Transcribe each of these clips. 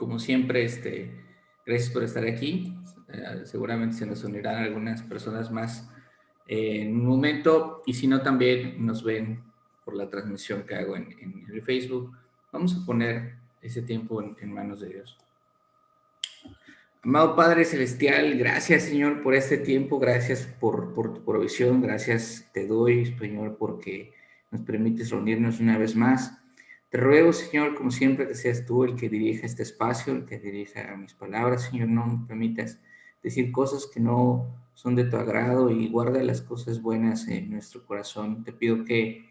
Como siempre, gracias por estar aquí. Seguramente se nos unirán algunas personas más en un momento, y si no, también nos ven por la transmisión que hago en el Facebook. Vamos a poner ese tiempo en manos de Dios. Amado Padre Celestial, gracias, Señor, por este tiempo, gracias por tu provisión, gracias te doy, Señor, porque nos permites reunirnos una vez más. Te ruego, Señor, como siempre, que seas tú el que dirija este espacio, el que dirija mis palabras, Señor, no me permitas decir cosas que no son de tu agrado y guarda las cosas buenas en nuestro corazón. Te pido que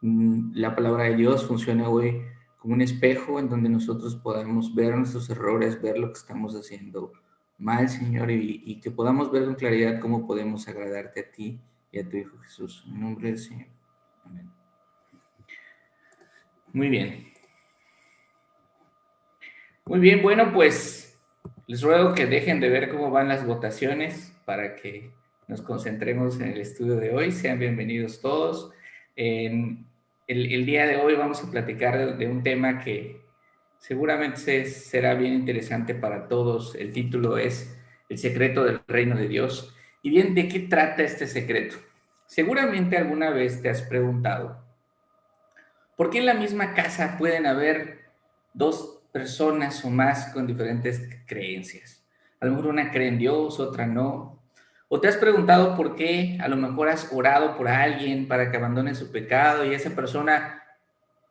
la palabra de Dios funcione hoy como un espejo en donde nosotros podamos ver nuestros errores, ver lo que estamos haciendo mal, Señor, y que podamos ver con claridad cómo podemos agradarte a ti y a tu Hijo Jesús. En nombre del Señor. Amén. Muy bien. Muy bien, bueno, pues les ruego que dejen de ver cómo van las votaciones para que nos concentremos en el estudio de hoy. Sean bienvenidos todos. El día de hoy vamos a platicar de un tema que seguramente será bien interesante para todos. El título es El secreto del reino de Dios. Y bien, ¿de qué trata este secreto? Seguramente alguna vez te has preguntado, ¿por qué en la misma casa pueden haber dos personas o más con diferentes creencias? A lo mejor una cree en Dios, otra no. ¿O te has preguntado por qué a lo mejor has orado por alguien para que abandone su pecado y esa persona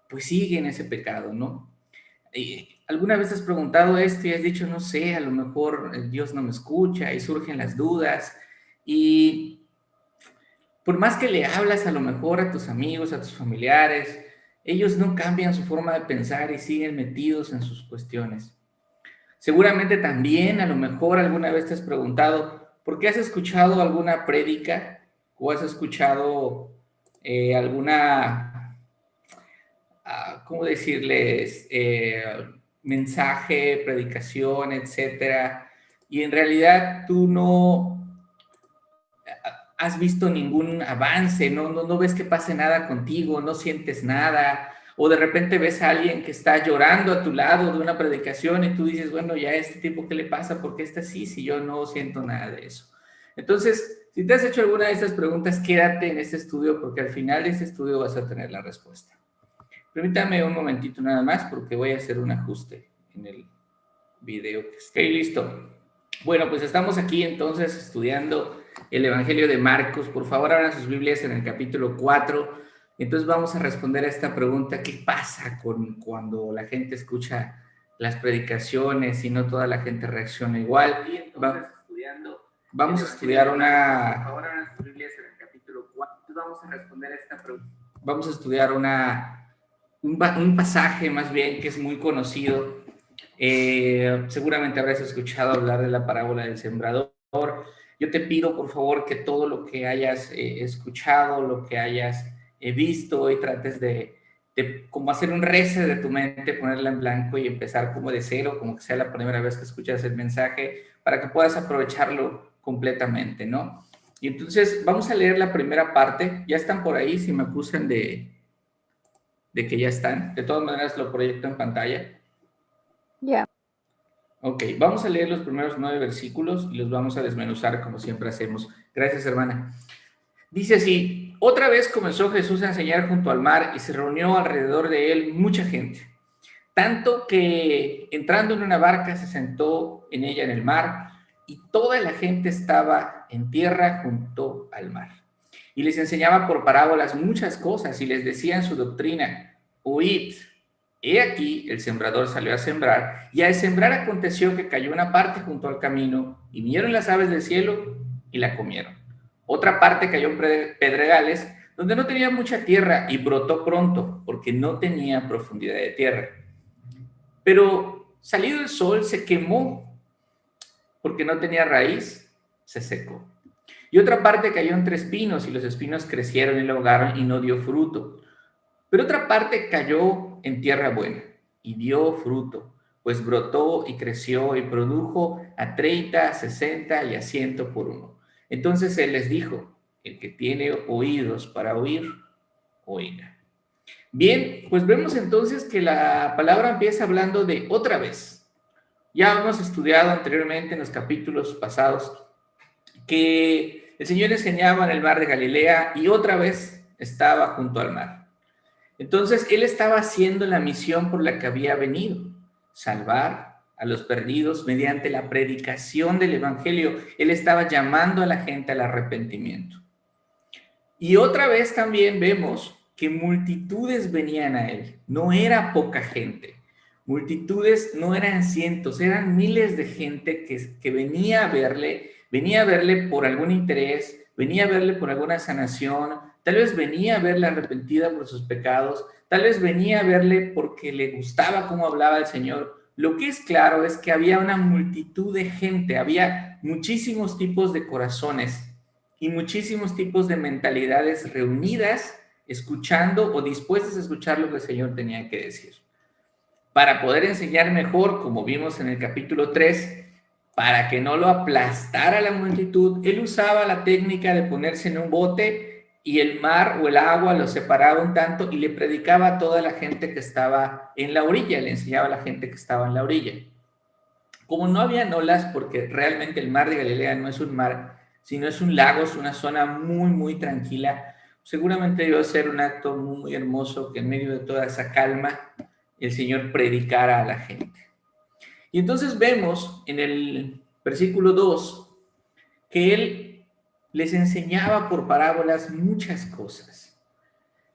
pues sigue en ese pecado, ¿no? ¿Alguna vez has preguntado esto y has dicho, no sé, a lo mejor Dios no me escucha y surgen las dudas? Y por más que le hablas a lo mejor a tus amigos, a tus familiares, ellos no cambian su forma de pensar y siguen metidos en sus cuestiones. Seguramente también a lo mejor alguna vez te has preguntado, ¿por qué has escuchado alguna prédica o has escuchado alguna, ¿cómo decirles? Mensaje, predicación, etcétera, y en realidad tú no has visto ningún avance, no ves que pase nada contigo, no sientes nada, o de repente ves a alguien que está llorando a tu lado de una predicación y tú dices, bueno, ya a este tipo, ¿qué le pasa? ¿Por qué está así si yo no siento nada de eso? Entonces, si te has hecho alguna de estas preguntas, quédate en este estudio porque al final de este estudio vas a tener la respuesta. Permítame un momentito nada más porque voy a hacer un ajuste en el video que está. Ok, listo. Bueno, pues estamos aquí entonces estudiando el Evangelio de Marcos. Por favor, abran sus Biblias en el capítulo 4. Entonces vamos a responder a esta pregunta: ¿qué pasa cuando la gente escucha las predicaciones y no toda la gente reacciona igual? Vamos a estudiar una... Por favor, abran sus Biblias en el capítulo 4. Vamos a responder a esta pregunta. Vamos a estudiar un pasaje más bien que es muy conocido. Seguramente habrás escuchado hablar de la parábola del sembrador. Yo te pido, por favor, que todo lo que hayas escuchado, lo que hayas visto, hoy trates de como hacer un reset de tu mente, ponerla en blanco y empezar como de cero, como que sea la primera vez que escuchas el mensaje, para que puedas aprovecharlo completamente, ¿no? Y entonces vamos a leer la primera parte. Ya están por ahí, si me acusan de que ya están. De todas maneras, lo proyecto en pantalla. Ya. Ok, vamos a leer los primeros 9 versículos y los vamos a desmenuzar como siempre hacemos. Gracias, hermana. Dice así: otra vez comenzó Jesús a enseñar junto al mar y se reunió alrededor de él mucha gente. Tanto que entrando en una barca se sentó en ella en el mar y toda la gente estaba en tierra junto al mar. Y les enseñaba por parábolas muchas cosas y les decía en su doctrina: oíd, he aquí el sembrador salió a sembrar, y al sembrar aconteció que cayó una parte junto al camino, y vinieron las aves del cielo y la comieron. Otra parte cayó en pedregales, donde no tenía mucha tierra, y brotó pronto, porque no tenía profundidad de tierra. Pero salido el sol se quemó, porque no tenía raíz, se secó. Y otra parte cayó entre espinos, y los espinos crecieron y lo ahogaron y no dio fruto. Pero otra parte cayó en tierra buena y dio fruto, pues brotó y creció y produjo a 30, a 60 y a 100 por uno. Entonces él les dijo: el que tiene oídos para oír, oiga. Bien, pues vemos entonces que la palabra empieza hablando de otra vez. Ya hemos estudiado anteriormente en los capítulos pasados que el Señor enseñaba en el mar de Galilea y otra vez estaba junto al mar. Entonces, Él estaba haciendo la misión por la que había venido, salvar a los perdidos mediante la predicación del Evangelio. Él estaba llamando a la gente al arrepentimiento. Y otra vez también vemos que multitudes venían a Él, no era poca gente. Multitudes no eran cientos, eran miles de gente que venía a verle por algún interés, venía a verle por alguna sanación, tal vez venía a verle arrepentida por sus pecados, tal vez venía a verle porque le gustaba cómo hablaba el Señor. Lo que es claro es que había una multitud de gente, había muchísimos tipos de corazones y muchísimos tipos de mentalidades reunidas, escuchando o dispuestas a escuchar lo que el Señor tenía que decir. Para poder enseñar mejor, como vimos en el capítulo 3, para que no lo aplastara la multitud, él usaba la técnica de ponerse en un bote y el mar o el agua lo separaba un tanto y le predicaba a toda la gente que estaba en la orilla, le enseñaba a la gente que estaba en la orilla. Como no había olas, porque realmente el mar de Galilea no es un mar, sino es un lago, es una zona muy, muy tranquila, seguramente iba a ser un acto muy, muy hermoso que en medio de toda esa calma el Señor predicara a la gente. Y entonces vemos en el versículo 2 que Él les enseñaba por parábolas muchas cosas.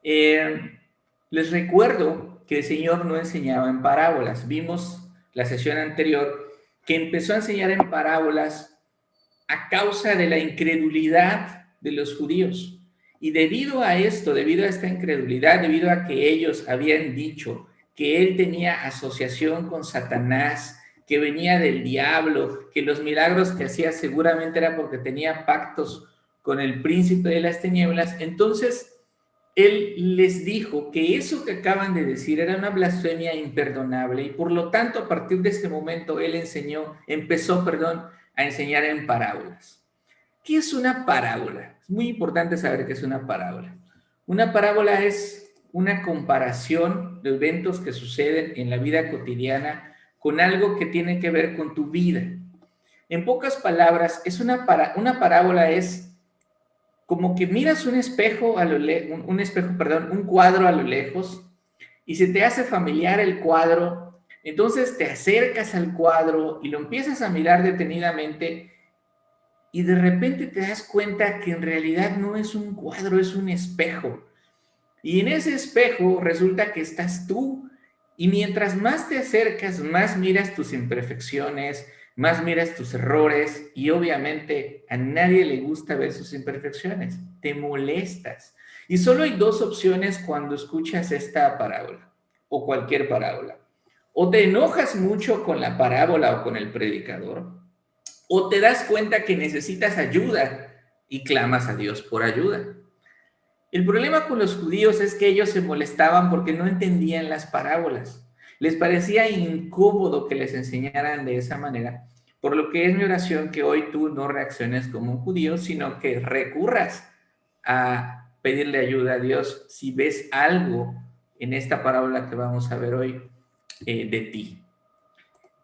Les recuerdo que el Señor no enseñaba en parábolas. Vimos la sesión anterior que empezó a enseñar en parábolas a causa de la incredulidad de los judíos. Y debido a esto, debido a esta incredulidad, debido a que ellos habían dicho que él tenía asociación con Satanás, que venía del diablo, que los milagros que hacía seguramente era porque tenía pactos con el príncipe de las tinieblas, entonces él les dijo que eso que acaban de decir era una blasfemia imperdonable y por lo tanto a partir de ese momento él empezó a enseñar en parábolas. ¿Qué es una parábola? Es muy importante saber qué es una parábola. Una parábola es una comparación de eventos que suceden en la vida cotidiana con algo que tiene que ver con tu vida. En pocas palabras, una parábola es como que miras un espejo un cuadro a lo lejos y se te hace familiar el cuadro, entonces te acercas al cuadro y lo empiezas a mirar detenidamente y de repente te das cuenta que en realidad no es un cuadro, es un espejo. Y en ese espejo resulta que estás tú. Y mientras más te acercas, más miras tus imperfecciones, más miras tus errores y obviamente a nadie le gusta ver sus imperfecciones. Te molestas. Y solo hay dos opciones cuando escuchas esta parábola o cualquier parábola. O te enojas mucho con la parábola o con el predicador, o te das cuenta que necesitas ayuda y clamas a Dios por ayuda. El problema con los judíos es que ellos se molestaban porque no entendían las parábolas. Les parecía incómodo que les enseñaran de esa manera, por lo que es mi oración que hoy tú no reacciones como un judío, sino que recurras a pedirle ayuda a Dios si ves algo en esta parábola que vamos a ver hoy de ti.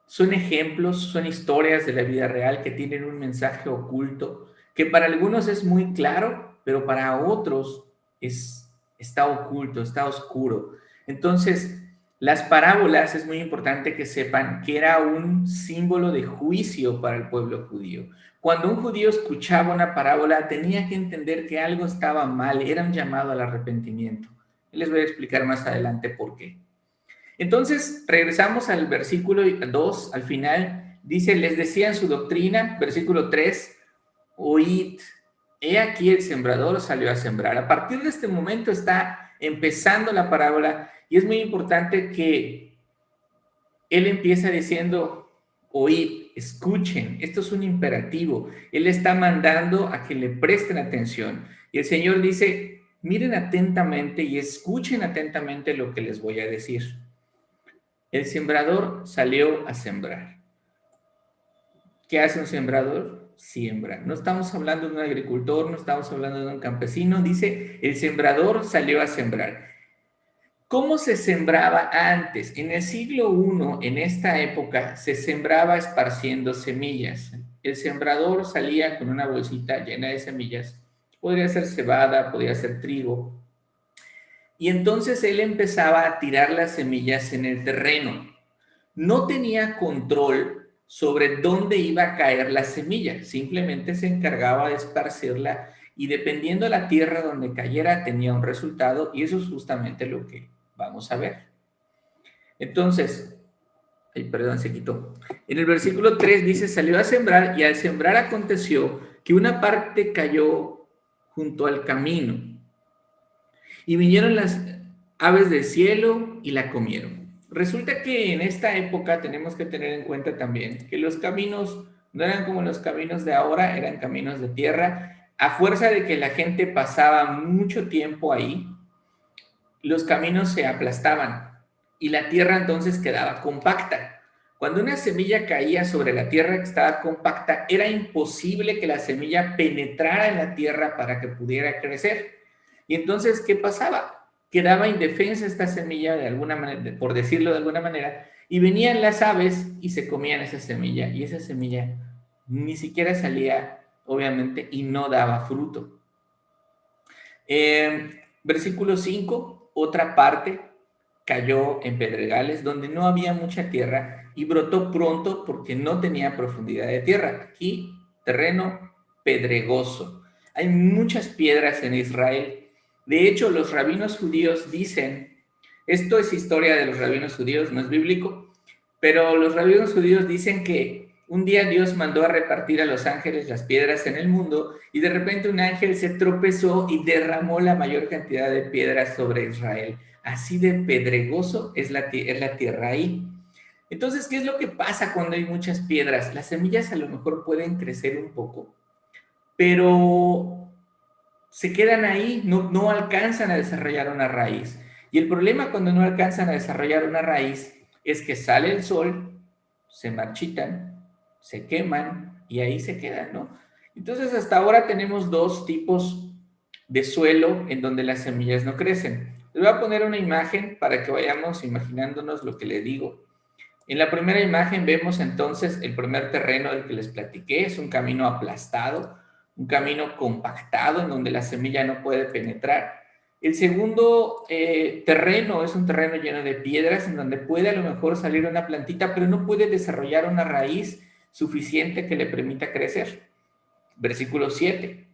Son ejemplos, son historias de la vida real que tienen un mensaje oculto, que para algunos es muy claro, pero para otros está oculto, está oscuro. Entonces, las parábolas es muy importante que sepan que era un símbolo de juicio para el pueblo judío. Cuando un judío escuchaba una parábola, tenía que entender que algo estaba mal, era un llamado al arrepentimiento. Les voy a explicar más adelante por qué. Entonces, regresamos al versículo 2, al final, dice, les decía en su doctrina, versículo 3, oíd, he aquí el sembrador salió a sembrar. A partir de este momento está empezando la parábola y es muy importante que él empieza diciendo, oíd, escuchen, esto es un imperativo. Él está mandando a que le presten atención. Y el Señor dice, miren atentamente y escuchen atentamente lo que les voy a decir. El sembrador salió a sembrar. ¿Qué hace un sembrador? Siembra. No estamos hablando de un agricultor, no estamos hablando de un campesino. Dice, el sembrador salió a sembrar. ¿Cómo se sembraba antes? En el siglo I, en esta época, se sembraba esparciendo semillas. El sembrador salía con una bolsita llena de semillas. Podría ser cebada, podría ser trigo. Y entonces él empezaba a tirar las semillas en el terreno. No tenía control sobre dónde iba a caer la semilla. Simplemente se encargaba de esparcirla y dependiendo de la tierra donde cayera tenía un resultado y eso es justamente lo que vamos a ver. Entonces, ay, perdón, se quitó. En el versículo 3 dice, salió a sembrar y al sembrar aconteció que una parte cayó junto al camino y vinieron las aves del cielo y la comieron. Resulta que en esta época tenemos que tener en cuenta también que los caminos no eran como los caminos de ahora, eran caminos de tierra. A fuerza de que la gente pasaba mucho tiempo ahí, los caminos se aplastaban y la tierra entonces quedaba compacta. Cuando una semilla caía sobre la tierra que estaba compacta, era imposible que la semilla penetrara en la tierra para que pudiera crecer. Y entonces, ¿qué pasaba? Quedaba indefensa esta semilla de alguna manera, por decirlo de alguna manera, y venían las aves y se comían esa semilla, y esa semilla ni siquiera salía, obviamente, y no daba fruto. Versículo 5, otra parte cayó en pedregales donde no había mucha tierra y brotó pronto porque no tenía profundidad de tierra. Aquí, terreno pedregoso. Hay muchas piedras en Israel. De hecho, los rabinos judíos dicen, esto es historia de los rabinos judíos, no es bíblico, pero los rabinos judíos dicen que un día Dios mandó a repartir a los ángeles las piedras en el mundo y de repente un ángel se tropezó y derramó la mayor cantidad de piedras sobre Israel. Así de pedregoso es la tierra ahí. Entonces, ¿qué es lo que pasa cuando hay muchas piedras? Las semillas a lo mejor pueden crecer un poco, pero se quedan ahí, no alcanzan a desarrollar una raíz. Y el problema cuando no alcanzan a desarrollar una raíz es que sale el sol, se marchitan, se queman y ahí se quedan, ¿no? Entonces hasta ahora tenemos dos tipos de suelo en donde las semillas no crecen. Les voy a poner una imagen para que vayamos imaginándonos lo que les digo. En la primera imagen vemos entonces el primer terreno del que les platiqué, es un camino aplastado, un camino compactado en donde la semilla no puede penetrar. El segundo terreno es un terreno lleno de piedras en donde puede a lo mejor salir una plantita, pero no puede desarrollar una raíz suficiente que le permita crecer. Versículo 7.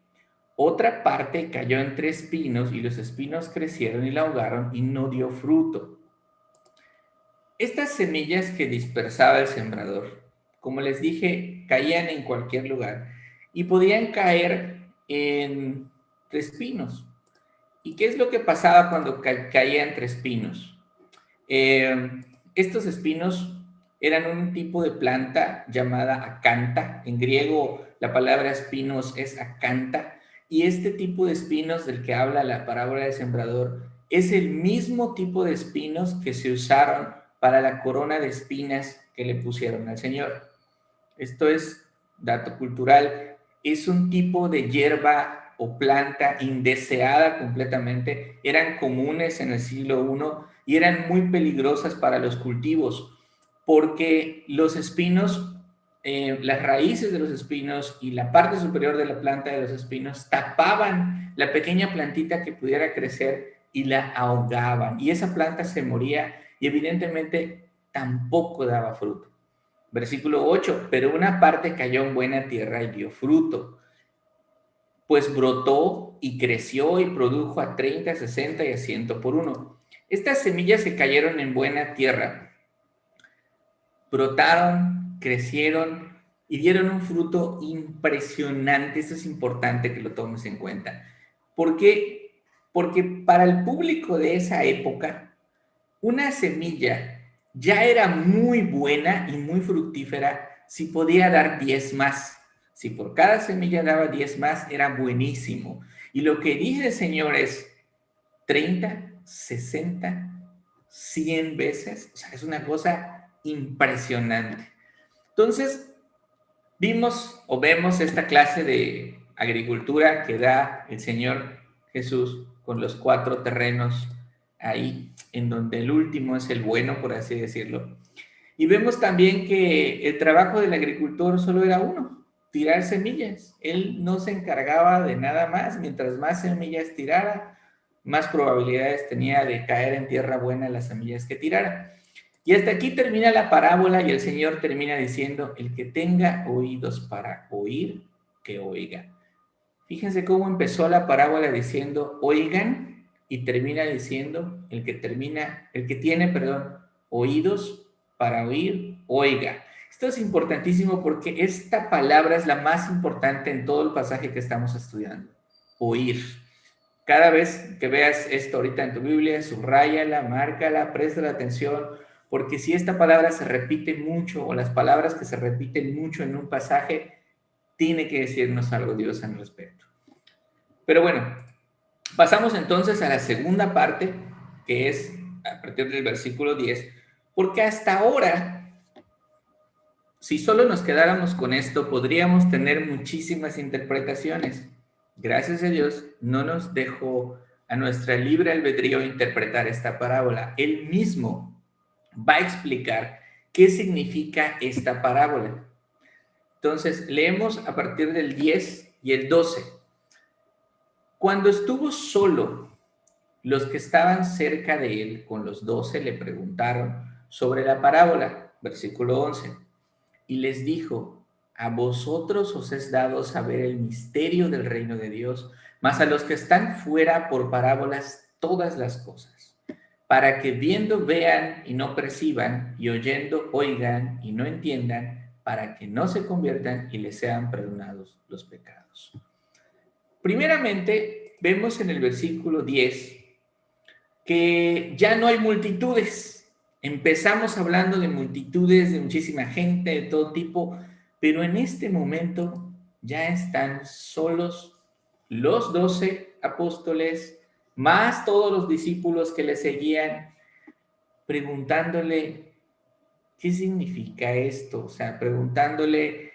Otra parte cayó entre espinos y los espinos crecieron y la ahogaron y no dio fruto. Estas semillas que dispersaba el sembrador, como les dije, caían en cualquier lugar y podían caer entre espinos. ¿Y qué es lo que pasaba cuando caía entre espinos? Estos espinos eran un tipo de planta llamada acanta. En griego la palabra espinos es acanta. Y este tipo de espinos del que habla la parábola del sembrador es el mismo tipo de espinos que se usaron para la corona de espinas que le pusieron al Señor. Esto es dato cultural. Es un tipo de hierba o planta indeseada completamente. Eran comunes en el siglo I y eran muy peligrosas para los cultivos porque los espinos, las raíces de los espinos y la parte superior de la planta de los espinos tapaban la pequeña plantita que pudiera crecer y la ahogaban. Y esa planta se moría y evidentemente tampoco daba fruto. Versículo 8, pero una parte cayó en buena tierra y dio fruto, pues brotó y creció y produjo a 30, 60 y a 100 por uno. Estas semillas que cayeron en buena tierra, brotaron, crecieron y dieron un fruto impresionante. Esto es importante que lo tomes en cuenta. ¿Por qué? Porque para el público de esa época, una semilla ya era muy buena y muy fructífera si podía dar 10 más. Si por cada semilla daba 10 más, era buenísimo. Y lo que dice el Señor es 30, 60, 100 veces. O sea, es una cosa impresionante. Entonces, vimos o vemos esta clase de agricultura que da el Señor Jesús con los 4 terrenos ahí, en donde el último es el bueno, por así decirlo. Y vemos también que el trabajo del agricultor solo era uno, tirar semillas. Él no se encargaba de nada más. Mientras más semillas tirara, más probabilidades tenía de caer en tierra buena las semillas que tirara. Y hasta aquí termina la parábola y el Señor termina diciendo, el que tenga oídos para oír, que oiga. Fíjense cómo empezó la parábola diciendo, oigan, y termina diciendo, el que tiene, perdón, oídos para oír, oiga. Esto es importantísimo porque esta palabra es la más importante en todo el pasaje que estamos estudiando. Oír. Cada vez que veas esto ahorita en tu Biblia, subráyala, márcala, presta atención, porque si esta palabra se repite mucho o las palabras que se repiten mucho en un pasaje, tiene que decirnos algo Dios al respecto. Pero bueno, pasamos entonces a la segunda parte, que es a partir del versículo 10, porque hasta ahora, si solo nos quedáramos con esto, podríamos tener muchísimas interpretaciones. Gracias a Dios, no nos dejó a nuestra libre albedrío interpretar esta parábola. Él mismo va a explicar qué significa esta parábola. Entonces, leemos a partir del 10 y el 12. Cuando estuvo solo, los que estaban cerca de él con los 12 le preguntaron sobre la parábola, versículo 11, y les dijo, a vosotros os es dado saber el misterio del reino de Dios, mas a los que están fuera por parábolas todas las cosas, para que viendo vean y no perciban, y oyendo oigan y no entiendan, para que no se conviertan y les sean perdonados los pecados. Primeramente, vemos en el versículo 10 que ya no hay multitudes. Empezamos hablando de multitudes, de muchísima gente, de todo tipo, pero en este momento ya están solos los 12 apóstoles, más todos los discípulos que le seguían, preguntándole, ¿qué significa esto? O sea, preguntándole,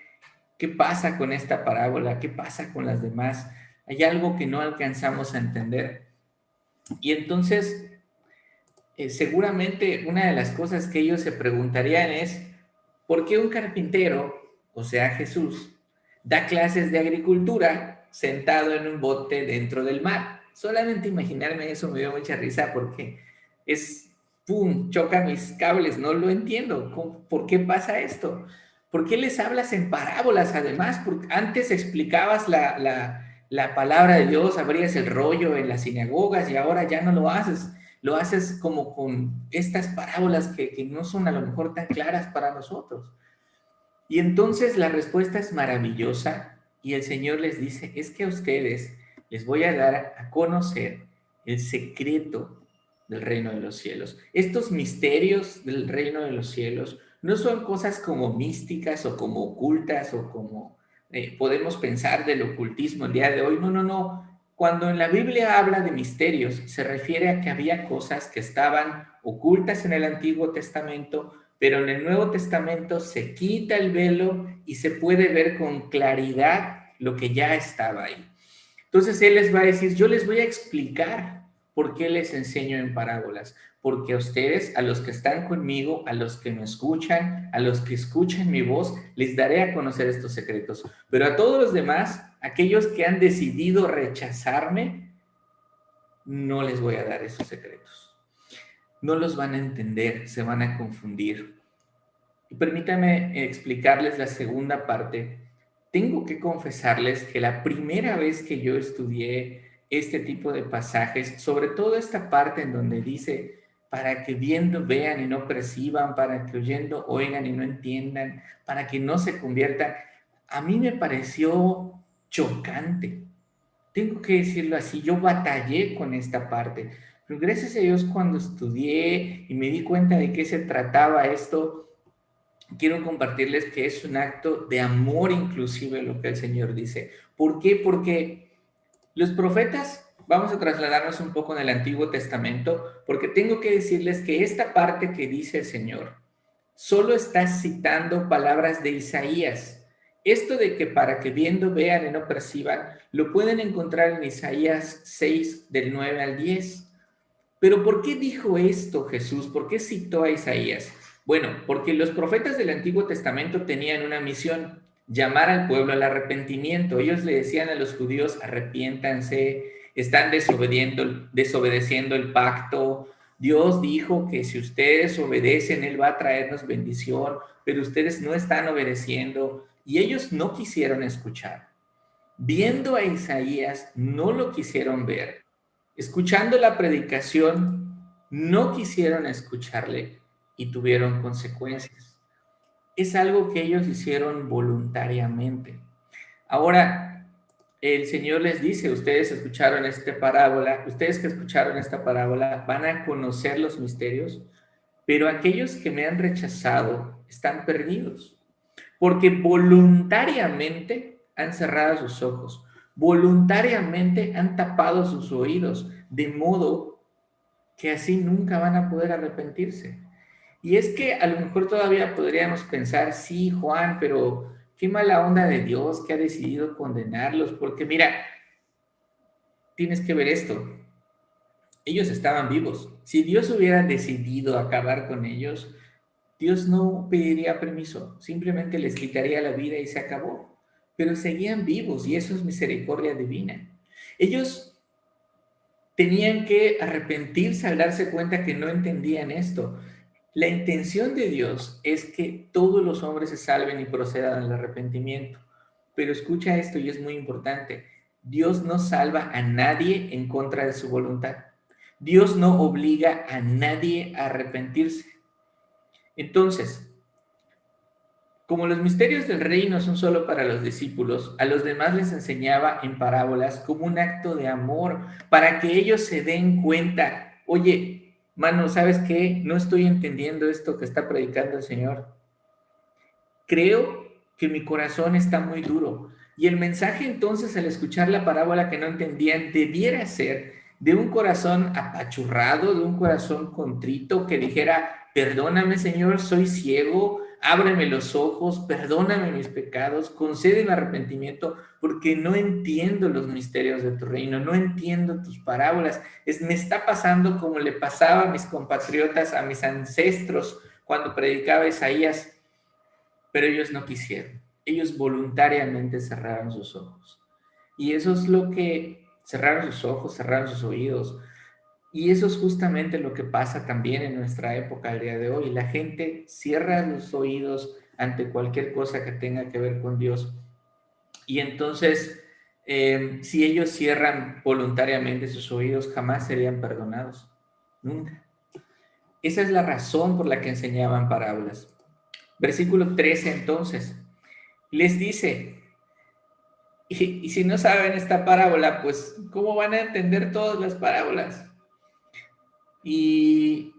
¿qué pasa con esta parábola? ¿Qué pasa con las demás? Hay algo que no alcanzamos a entender. Y entonces seguramente una de las cosas que ellos se preguntarían es, ¿por qué un carpintero, o sea Jesús, da clases de agricultura sentado en un bote dentro del mar? Solamente imaginarme eso me dio mucha risa porque es, ¡pum!, choca mis cables, no lo entiendo. ¿Por qué pasa esto? ¿Por qué les hablas en parábolas además? Porque antes explicabas la palabra de Dios, abrías el rollo en las sinagogas y ahora ya no lo haces. Lo haces como con estas parábolas que no son a lo mejor tan claras para nosotros. Y entonces la respuesta es maravillosa y el Señor les dice, es que a ustedes les voy a dar a conocer el secreto del reino de los cielos. Estos misterios del reino de los cielos no son cosas como místicas o como ocultas o como podemos pensar del ocultismo el día de hoy. No, no, no. Cuando en la Biblia habla de misterios, se refiere a que había cosas que estaban ocultas en el Antiguo Testamento, pero en el Nuevo Testamento se quita el velo y se puede ver con claridad lo que ya estaba ahí. Entonces Él les va a decir, yo les voy a explicar por qué les enseño en parábolas, porque a ustedes, a los que están conmigo, a los que me escuchan, a los que escuchan mi voz, les daré a conocer estos secretos. Pero a todos los demás, aquellos que han decidido rechazarme, no les voy a dar esos secretos. No los van a entender, se van a confundir. Y permítanme explicarles la segunda parte. Tengo que confesarles que la primera vez que yo estudié este tipo de pasajes, sobre todo esta parte en donde dice, para que viendo vean y no perciban, para que oyendo oigan y no entiendan, para que no se conviertan, a mí me pareció chocante. Tengo que decirlo así, yo batallé con esta parte, pero gracias a Dios cuando estudié y me di cuenta de qué se trataba esto, quiero compartirles que es un acto de amor inclusive lo que el Señor dice. ¿Por qué? Porque los profetas, vamos a trasladarnos un poco en el Antiguo Testamento, porque tengo que decirles que esta parte que dice el Señor solo está citando palabras de Isaías. Esto de que para que viendo vean y no perciban, lo pueden encontrar en Isaías 6 del 9 al 10. Pero ¿por qué dijo esto Jesús? ¿Por qué citó a Isaías? Bueno, porque los profetas del Antiguo Testamento tenían una misión: llamar al pueblo al arrepentimiento. Ellos le decían a los judíos: arrepiéntanse, están desobedeciendo el pacto. Dios dijo que si ustedes obedecen, Él va a traernos bendición, pero ustedes no están obedeciendo. Y ellos no quisieron escuchar. Viendo a Isaías, no lo quisieron ver. Escuchando la predicación, no quisieron escucharle y tuvieron consecuencias. Es algo que ellos hicieron voluntariamente. Ahora, el Señor les dice: ustedes escucharon esta parábola, ustedes que escucharon esta parábola van a conocer los misterios, pero aquellos que me han rechazado están perdidos, porque voluntariamente han cerrado sus ojos, voluntariamente han tapado sus oídos, de modo que así nunca van a poder arrepentirse. Y es que a lo mejor todavía podríamos pensar: sí, Juan, pero qué mala onda de Dios que ha decidido condenarlos, porque mira, tienes que ver esto. Ellos estaban vivos. Si Dios hubiera decidido acabar con ellos, Dios no pediría permiso, simplemente les quitaría la vida y se acabó. Pero seguían vivos y eso es misericordia divina. Ellos tenían que arrepentirse al darse cuenta que no entendían esto. La intención de Dios es que todos los hombres se salven y procedan al arrepentimiento. Pero escucha esto, y es muy importante: Dios no salva a nadie en contra de su voluntad. Dios no obliga a nadie a arrepentirse. Entonces, como los misterios del reino son solo para los discípulos, a los demás les enseñaba en parábolas como un acto de amor, para que ellos se den cuenta: oye, mano, ¿sabes qué? No estoy entendiendo esto que está predicando el Señor. Creo que mi corazón está muy duro. Y el mensaje entonces, al escuchar la parábola que no entendían, debiera ser de un corazón apachurrado, de un corazón contrito, que dijera: perdóname, Señor, soy ciego, ábreme los ojos, perdóname mis pecados, concédeme arrepentimiento, porque no entiendo los misterios de tu reino, no entiendo tus parábolas. Me está pasando como le pasaba a mis compatriotas, a mis ancestros, cuando predicaba Isaías. Pero ellos no quisieron. Ellos voluntariamente cerraron sus ojos. Y eso es lo que... cerraron sus ojos, cerraron sus oídos. Y eso es justamente lo que pasa también en nuestra época, al día de hoy. La gente cierra los oídos ante cualquier cosa que tenga que ver con Dios. Y entonces, si ellos cierran voluntariamente sus oídos, jamás serían perdonados. Nunca. Esa es la razón por la que enseñaban parábolas. Versículo 13 entonces. Les dice: y si no saben esta parábola, pues ¿cómo van a entender todas las parábolas? Y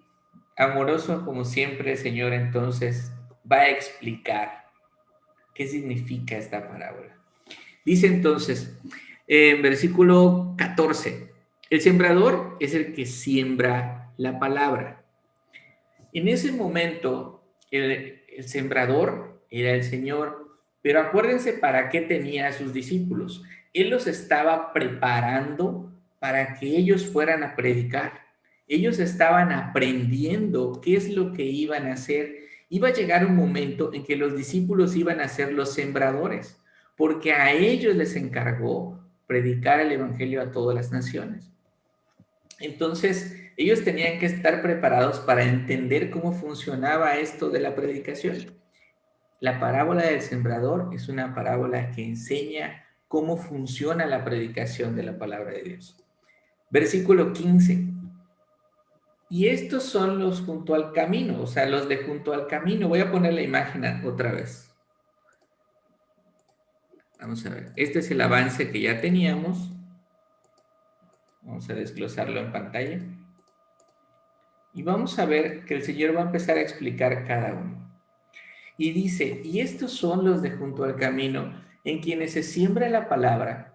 amoroso como siempre, el Señor entonces va a explicar qué significa esta parábola. Dice entonces, en versículo 14, el sembrador es el que siembra la palabra. En ese momento, el sembrador era el Señor, pero acuérdense para qué tenía a sus discípulos. Él los estaba preparando para que ellos fueran a predicar. Ellos estaban aprendiendo qué es lo que iban a hacer. Iba a llegar un momento en que los discípulos iban a ser los sembradores, porque a ellos les encargó predicar el evangelio a todas las naciones. Entonces, ellos tenían que estar preparados para entender cómo funcionaba esto de la predicación. La parábola del sembrador es una parábola que enseña cómo funciona la predicación de la palabra de Dios. Versículo 15. Y estos son los junto al camino, o sea, los de junto al camino. Voy a poner la imagen otra vez. Vamos a ver. Este es el avance que ya teníamos. Vamos a desglosarlo en pantalla. Y vamos a ver que el Señor va a empezar a explicar cada uno. Y dice: y estos son los de junto al camino, en quienes se siembra la palabra,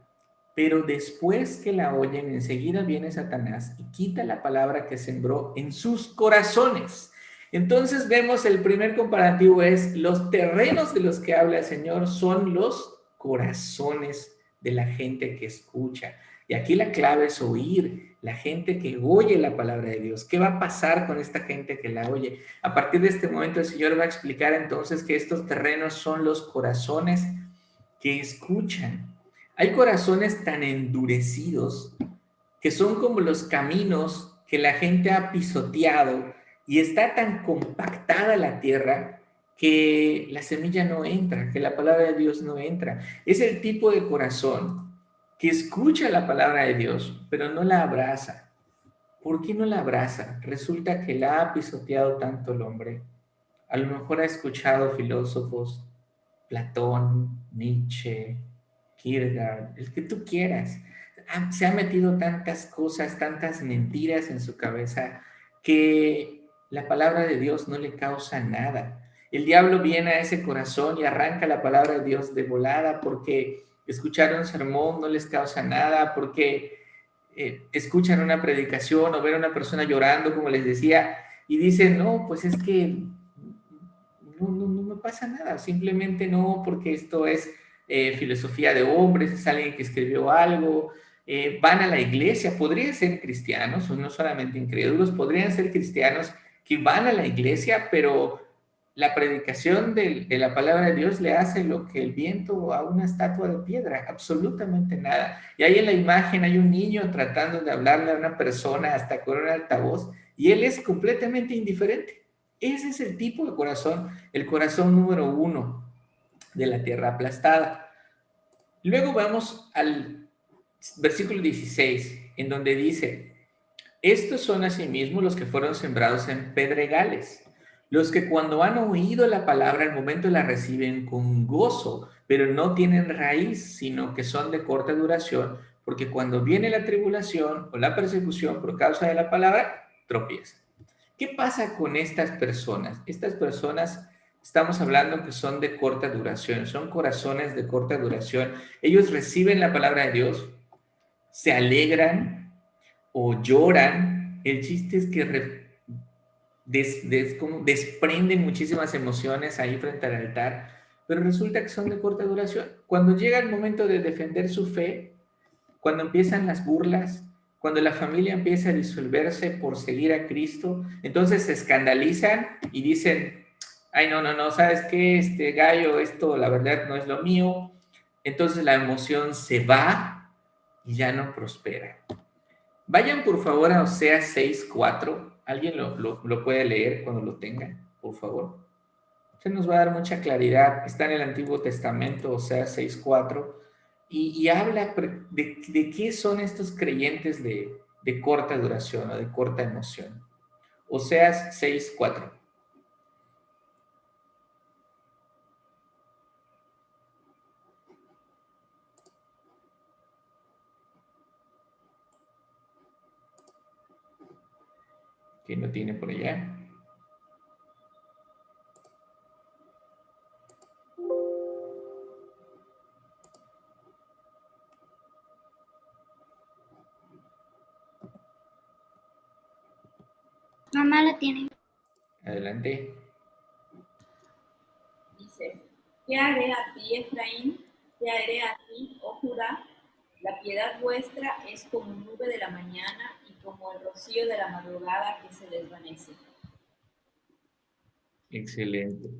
pero después que la oyen, enseguida viene Satanás y quita la palabra que sembró en sus corazones. Entonces vemos, el primer comparativo es: los terrenos de los que habla el Señor son los corazones de la gente que escucha. Y aquí la clave es oír. la gente que oye la palabra de Dios. ¿Qué va a pasar con esta gente que la oye? A partir de este momento el Señor va a explicar entonces que estos terrenos son los corazones que escuchan. Hay corazones tan endurecidos que son como los caminos que la gente ha pisoteado y está tan compactada la tierra que la semilla no entra, que la palabra de Dios no entra. Es el tipo de corazón que escucha la palabra de Dios, pero no la abraza. ¿Por qué no la abraza? Resulta que la ha pisoteado tanto el hombre. A lo mejor ha escuchado filósofos, Platón, Nietzsche, Kierkegaard, el que tú quieras. Se ha metido tantas cosas, tantas mentiras en su cabeza que la palabra de Dios no le causa nada. El diablo viene a ese corazón y arranca la palabra de Dios de volada porque escuchar un sermón no les causa nada, porque escuchan una predicación o ver a una persona llorando, como les decía, y dicen, no, pues es que no me pasa nada, simplemente no, porque esto es filosofía de hombres, es alguien que escribió algo, van a la iglesia, podrían ser cristianos, o no solamente incrédulos, podrían ser cristianos que van a la iglesia, pero la predicación de la palabra de Dios le hace lo que el viento a una estatua de piedra, absolutamente nada. Y ahí en la imagen hay un niño tratando de hablarle a una persona hasta con un altavoz, y él es completamente indiferente. Ese es el tipo de corazón, el corazón número uno de la tierra aplastada. Luego vamos al versículo 16, en donde dice, estos son asimismo los que fueron sembrados en pedregales, los que cuando han oído la palabra al momento la reciben con gozo, pero no tienen raíz, sino que son de corta duración, porque cuando viene la tribulación o la persecución por causa de la palabra, tropiezan. ¿Qué pasa con estas personas? Estas personas, estamos hablando que son de corta duración, son corazones de corta duración. Ellos reciben la palabra de Dios, se alegran o lloran. El chiste es que como desprenden muchísimas emociones ahí frente al altar, pero resulta que son de corta duración. Cuando llega el momento de defender su fe, cuando empiezan las burlas, cuando la familia empieza a disolverse por seguir a Cristo, entonces se escandalizan y dicen, ay, no, ¿sabes qué? Este gallo, esto la verdad no es lo mío. Entonces la emoción se va y ya no prospera. Vayan por favor a Oseas 6:4. ¿Alguien lo puede leer cuando lo tenga, por favor? Se nos va a dar mucha claridad. Está en el Antiguo Testamento, Oseas 6:4, y habla de qué son estos creyentes de corta duración o de corta emoción. Oseas 6:4. ¿Quién lo tiene por allá? Mamá lo tiene. Adelante. Dice, ¿qué haré a ti, Efraín? ¿Qué haré a ti, oh Judá? La piedad vuestra es como nube de la mañana y como el rocío de la madrugada que se desvanece. Excelente.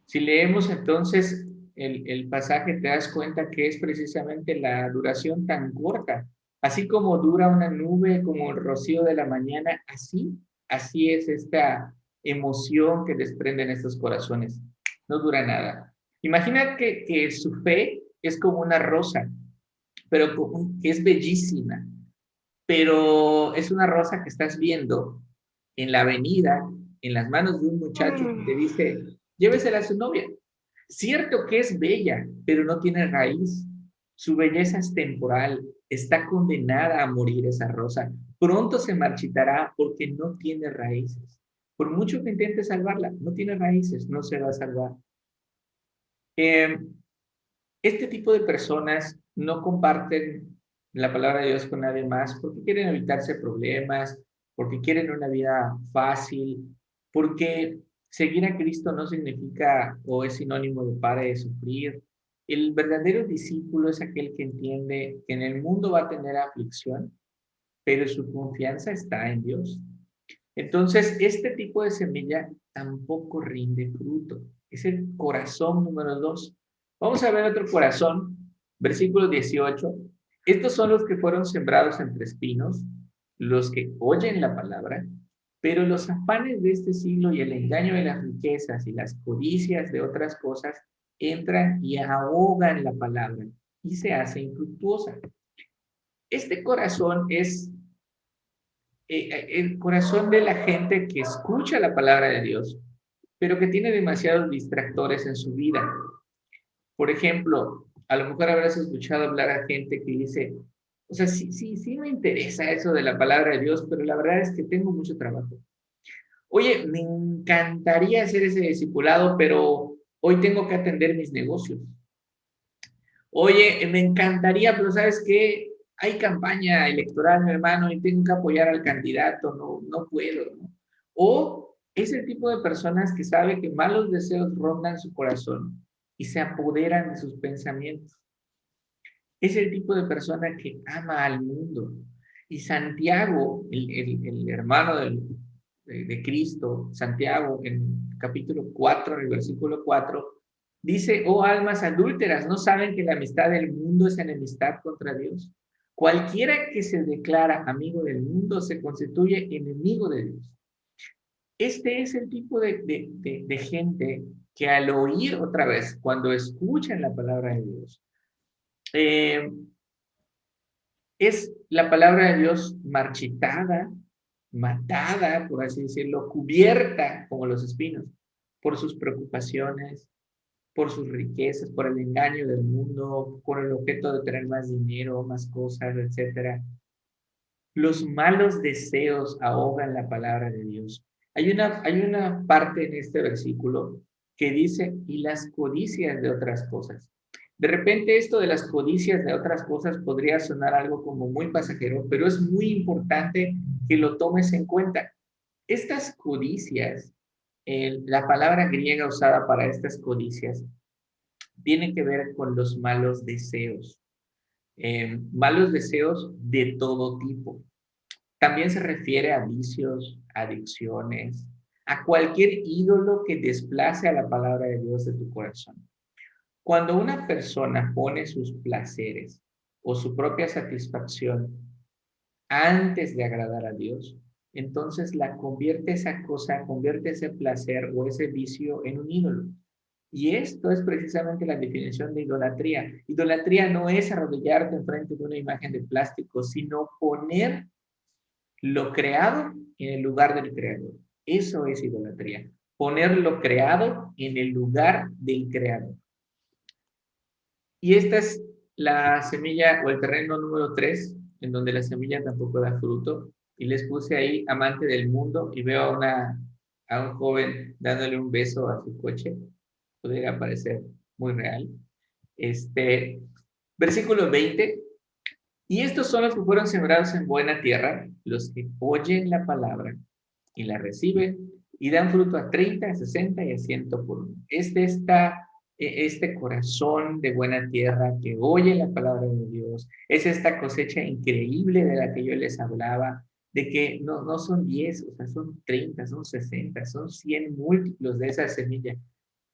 Si leemos entonces el pasaje, te das cuenta que es precisamente la duración tan corta. Así como dura una nube, como el rocío de la mañana, así es esta emoción que desprenden estos corazones. No dura nada. Imagina que su fe es como una rosa, pero que es bellísima, pero es una rosa que estás viendo en la avenida, en las manos de un muchacho que te dice, llévesela a su novia. Cierto que es bella, pero no tiene raíz. Su belleza es temporal, está condenada a morir esa rosa. Pronto se marchitará porque no tiene raíces. Por mucho que intente salvarla, no tiene raíces, no se va a salvar. Eh, este tipo de personas no comparten la palabra de Dios con nadie más porque quieren evitarse problemas, porque quieren una vida fácil, porque seguir a Cristo no significa o es sinónimo de para de sufrir. El verdadero discípulo es aquel que entiende que en el mundo va a tener aflicción, pero su confianza está en Dios. Entonces, este tipo de semilla tampoco rinde fruto. Es el corazón número 2. Vamos a ver otro corazón, versículo 18. Estos son los que fueron sembrados entre espinos, los que oyen la palabra, pero los afanes de este siglo y el engaño de las riquezas y las codicias de otras cosas entran y ahogan la palabra y se hace infructuosa. Este corazón es el corazón de la gente que escucha la palabra de Dios, pero que tiene demasiados distractores en su vida. Por ejemplo, a lo mejor habrás escuchado hablar a gente que dice, o sea, sí me interesa eso de la palabra de Dios, pero la verdad es que tengo mucho trabajo. Oye, me encantaría hacer ese discipulado, pero hoy tengo que atender mis negocios. Oye, me encantaría, pero ¿sabes qué? Hay campaña electoral, mi hermano, y tengo que apoyar al candidato, no puedo, ¿no? O es el tipo de personas que sabe que malos deseos rondan su corazón y se apoderan de sus pensamientos. Es el tipo de persona que ama al mundo. Y Santiago, el hermano de Cristo, Santiago, en capítulo 4, en el versículo 4, dice, oh almas adúlteras, ¿no saben que la amistad del mundo es enemistad contra Dios? Cualquiera que se declara amigo del mundo se constituye enemigo de Dios. Este es el tipo de gente que al oír otra vez, cuando escuchan la palabra de Dios, eh, es la palabra de Dios marchitada, matada, por así decirlo, cubierta como los espinos, por sus preocupaciones, por sus riquezas, por el engaño del mundo, por el objeto de tener más dinero, más cosas, etcétera. Los malos deseos ahogan la palabra de Dios. Hay una parte en este versículo que dice, y las codicias de otras cosas. De repente esto de las codicias de otras cosas podría sonar algo como muy pasajero, pero es muy importante que lo tomes en cuenta. Estas codicias, la palabra griega usada para estas codicias, tiene que ver con los malos deseos. Malos deseos de todo tipo. También se refiere a vicios, adicciones, a cualquier ídolo que desplace a la palabra de Dios de tu corazón. Cuando una persona pone sus placeres o su propia satisfacción antes de agradar a Dios, entonces convierte ese placer o ese vicio en un ídolo. Y esto es precisamente la definición de idolatría. Idolatría no es arrodillarte enfrente de una imagen de plástico, sino poner lo creado en el lugar del creador. Eso es idolatría. Poner lo creado en el lugar del creador. Y esta es la semilla o el terreno número 3, en donde la semilla tampoco da fruto. Y les puse ahí amante del mundo y veo a un joven dándole un beso a su coche. Podría parecer muy real. Versículo 20. Y estos son los que fueron sembrados en buena tierra, los que oyen la palabra y la reciben y dan fruto a 30, a 60 y a 100 por uno. Este corazón de buena tierra que oye la palabra de Dios, es esta cosecha increíble de la que yo les hablaba, de que no son 10, o sea, son 30, son 60, son 100 múltiplos de esa semilla.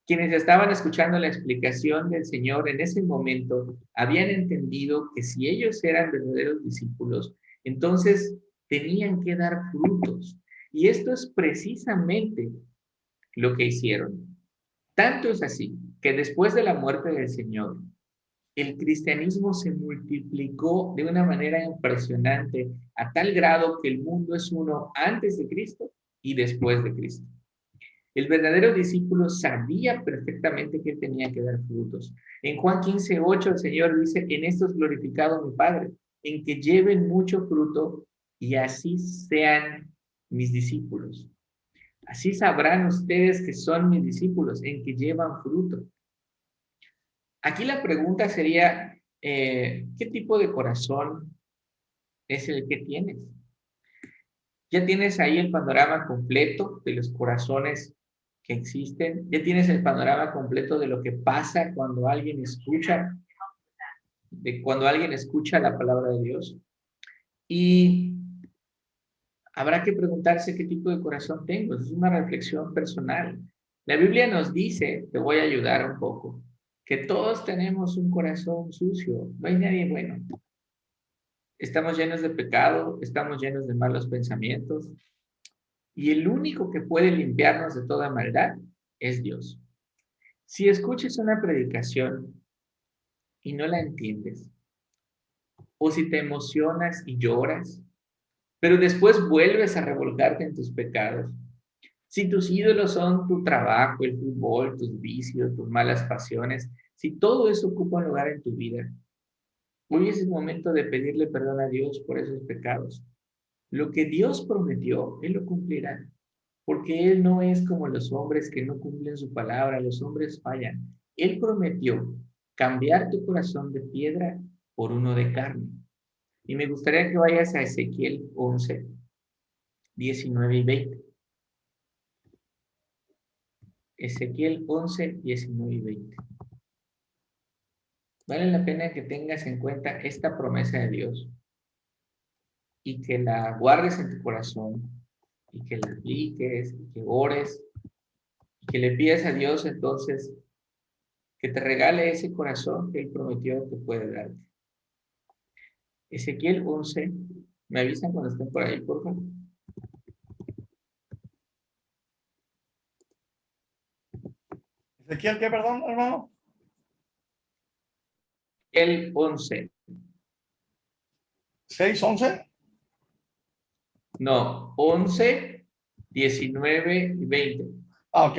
Quienes estaban escuchando la explicación del Señor en ese momento habían entendido que si ellos eran verdaderos discípulos, entonces tenían que dar frutos. Y esto es precisamente lo que hicieron. Tanto es así que después de la muerte del Señor, el cristianismo se multiplicó de una manera impresionante a tal grado que el mundo es uno antes de Cristo y después de Cristo. El verdadero discípulo sabía perfectamente que él tenía que dar frutos. En Juan 15:8 el Señor dice, en esto es glorificado mi Padre, en que lleven mucho fruto y así sean mis discípulos. Así sabrán ustedes que son mis discípulos, en que llevan fruto. Aquí la pregunta sería, ¿qué tipo de corazón es el que tienes? Ya tienes ahí el panorama completo de los corazones que existen. Ya tienes el panorama completo de lo que pasa cuando alguien escucha la palabra de Dios. Y Habrá que preguntarse qué tipo de corazón tengo. Es una reflexión personal. La Biblia nos dice, te voy a ayudar un poco, que todos tenemos un corazón sucio. No hay nadie bueno. Estamos llenos de pecado, estamos llenos de malos pensamientos. Y el único que puede limpiarnos de toda maldad es Dios. Si escuchas una predicación y no la entiendes, o si te emocionas y lloras, pero después vuelves a revolcarte en tus pecados, si tus ídolos son tu trabajo, el fútbol, tus vicios, tus malas pasiones, si todo eso ocupa un lugar en tu vida, hoy es el momento de pedirle perdón a Dios por esos pecados. Lo que Dios prometió, Él lo cumplirá, porque Él no es como los hombres que no cumplen su palabra, los hombres fallan. Él prometió cambiar tu corazón de piedra por uno de carne. Y me gustaría que vayas a Ezequiel 11, 19 y 20. Ezequiel 11, 19 y 20. Vale la pena que tengas en cuenta esta promesa de Dios y que la guardes en tu corazón y que la apliques y que ores y que le pidas a Dios entonces que te regale ese corazón que Él prometió que puede darte. Ezequiel 11, me avisan cuando estén por ahí, por favor. ¿Ezequiel qué, perdón, hermano? El 11. 6, 11. No, 11, 19 y 20. Ah, ok.